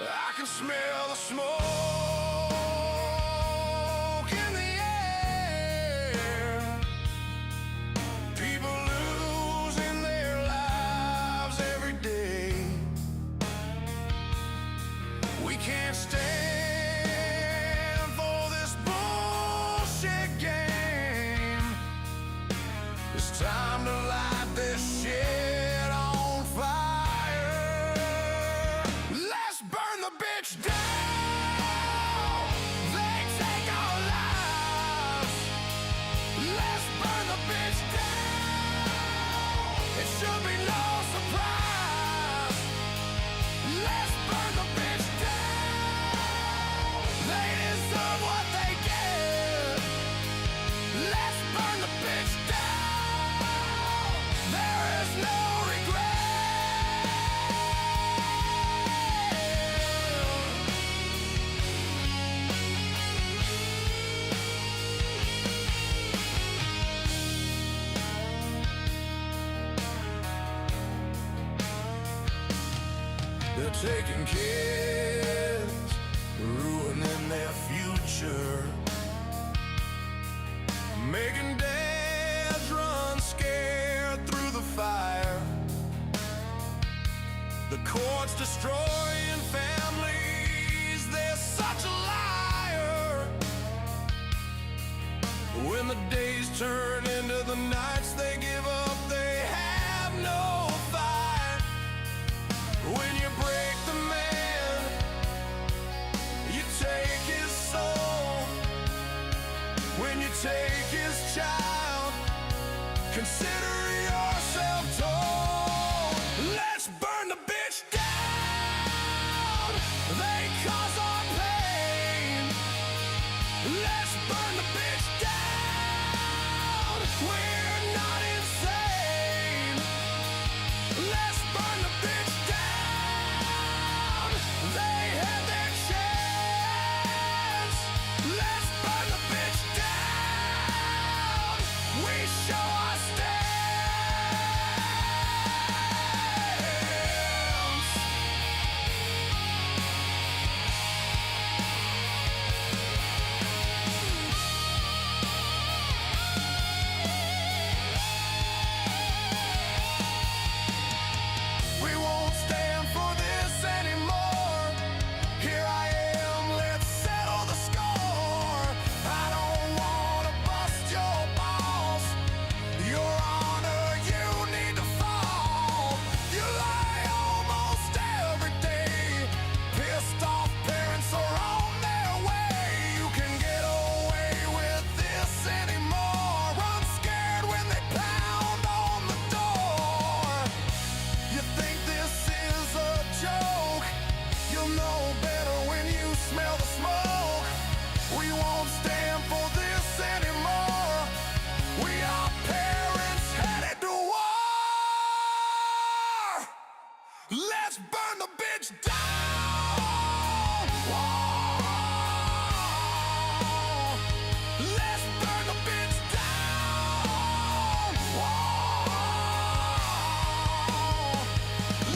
I can smell the smoke in the air. People losing their lives every day. We can't stand for this bullshit game. It's time to light this shit on fire. Let's burn the bitch down. They take our lives. Let's burn the bitch down. It should be no surprise. Let's burn the bitch down. They deserve what they get. Let's burn the bitch down. There is no regret. taking kids, ruining their future, making dads run scared through the fire. The courts destroying families, they're such a liar. When the days turn into the nights, they give up, they have no fight. When you break the man, you take his soul. When you take his child, consider yourself told. Let's burn the bitch down. They cause our pain. Let's burn the bitch down. We're not insane. Let's burn the bitch down. They had their chance. Let's burn the bitch down. We show our stance. We won't stand for this anymore. Here I am, let's settle the score. I don't wanna bust your balls. Your honor, you need to fall. You lie almost every day. Pissed off parents are on their way. You can get away with this anymore. Run scared when they pound on the door. You think this is a joke? You'll know better when you smell the smoke. We won't stand for this anymore. We are parents headed to war. Let's burn the bitch down. Whoa. Let's burn the bitch down. Whoa.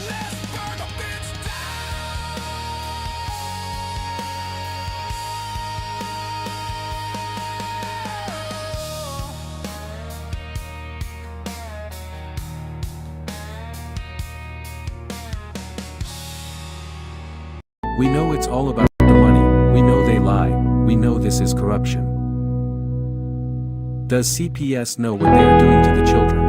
Let's burn the bitch We know it's all about the money, we know they lie, we know this is corruption. Does CPS know what they are doing to the children?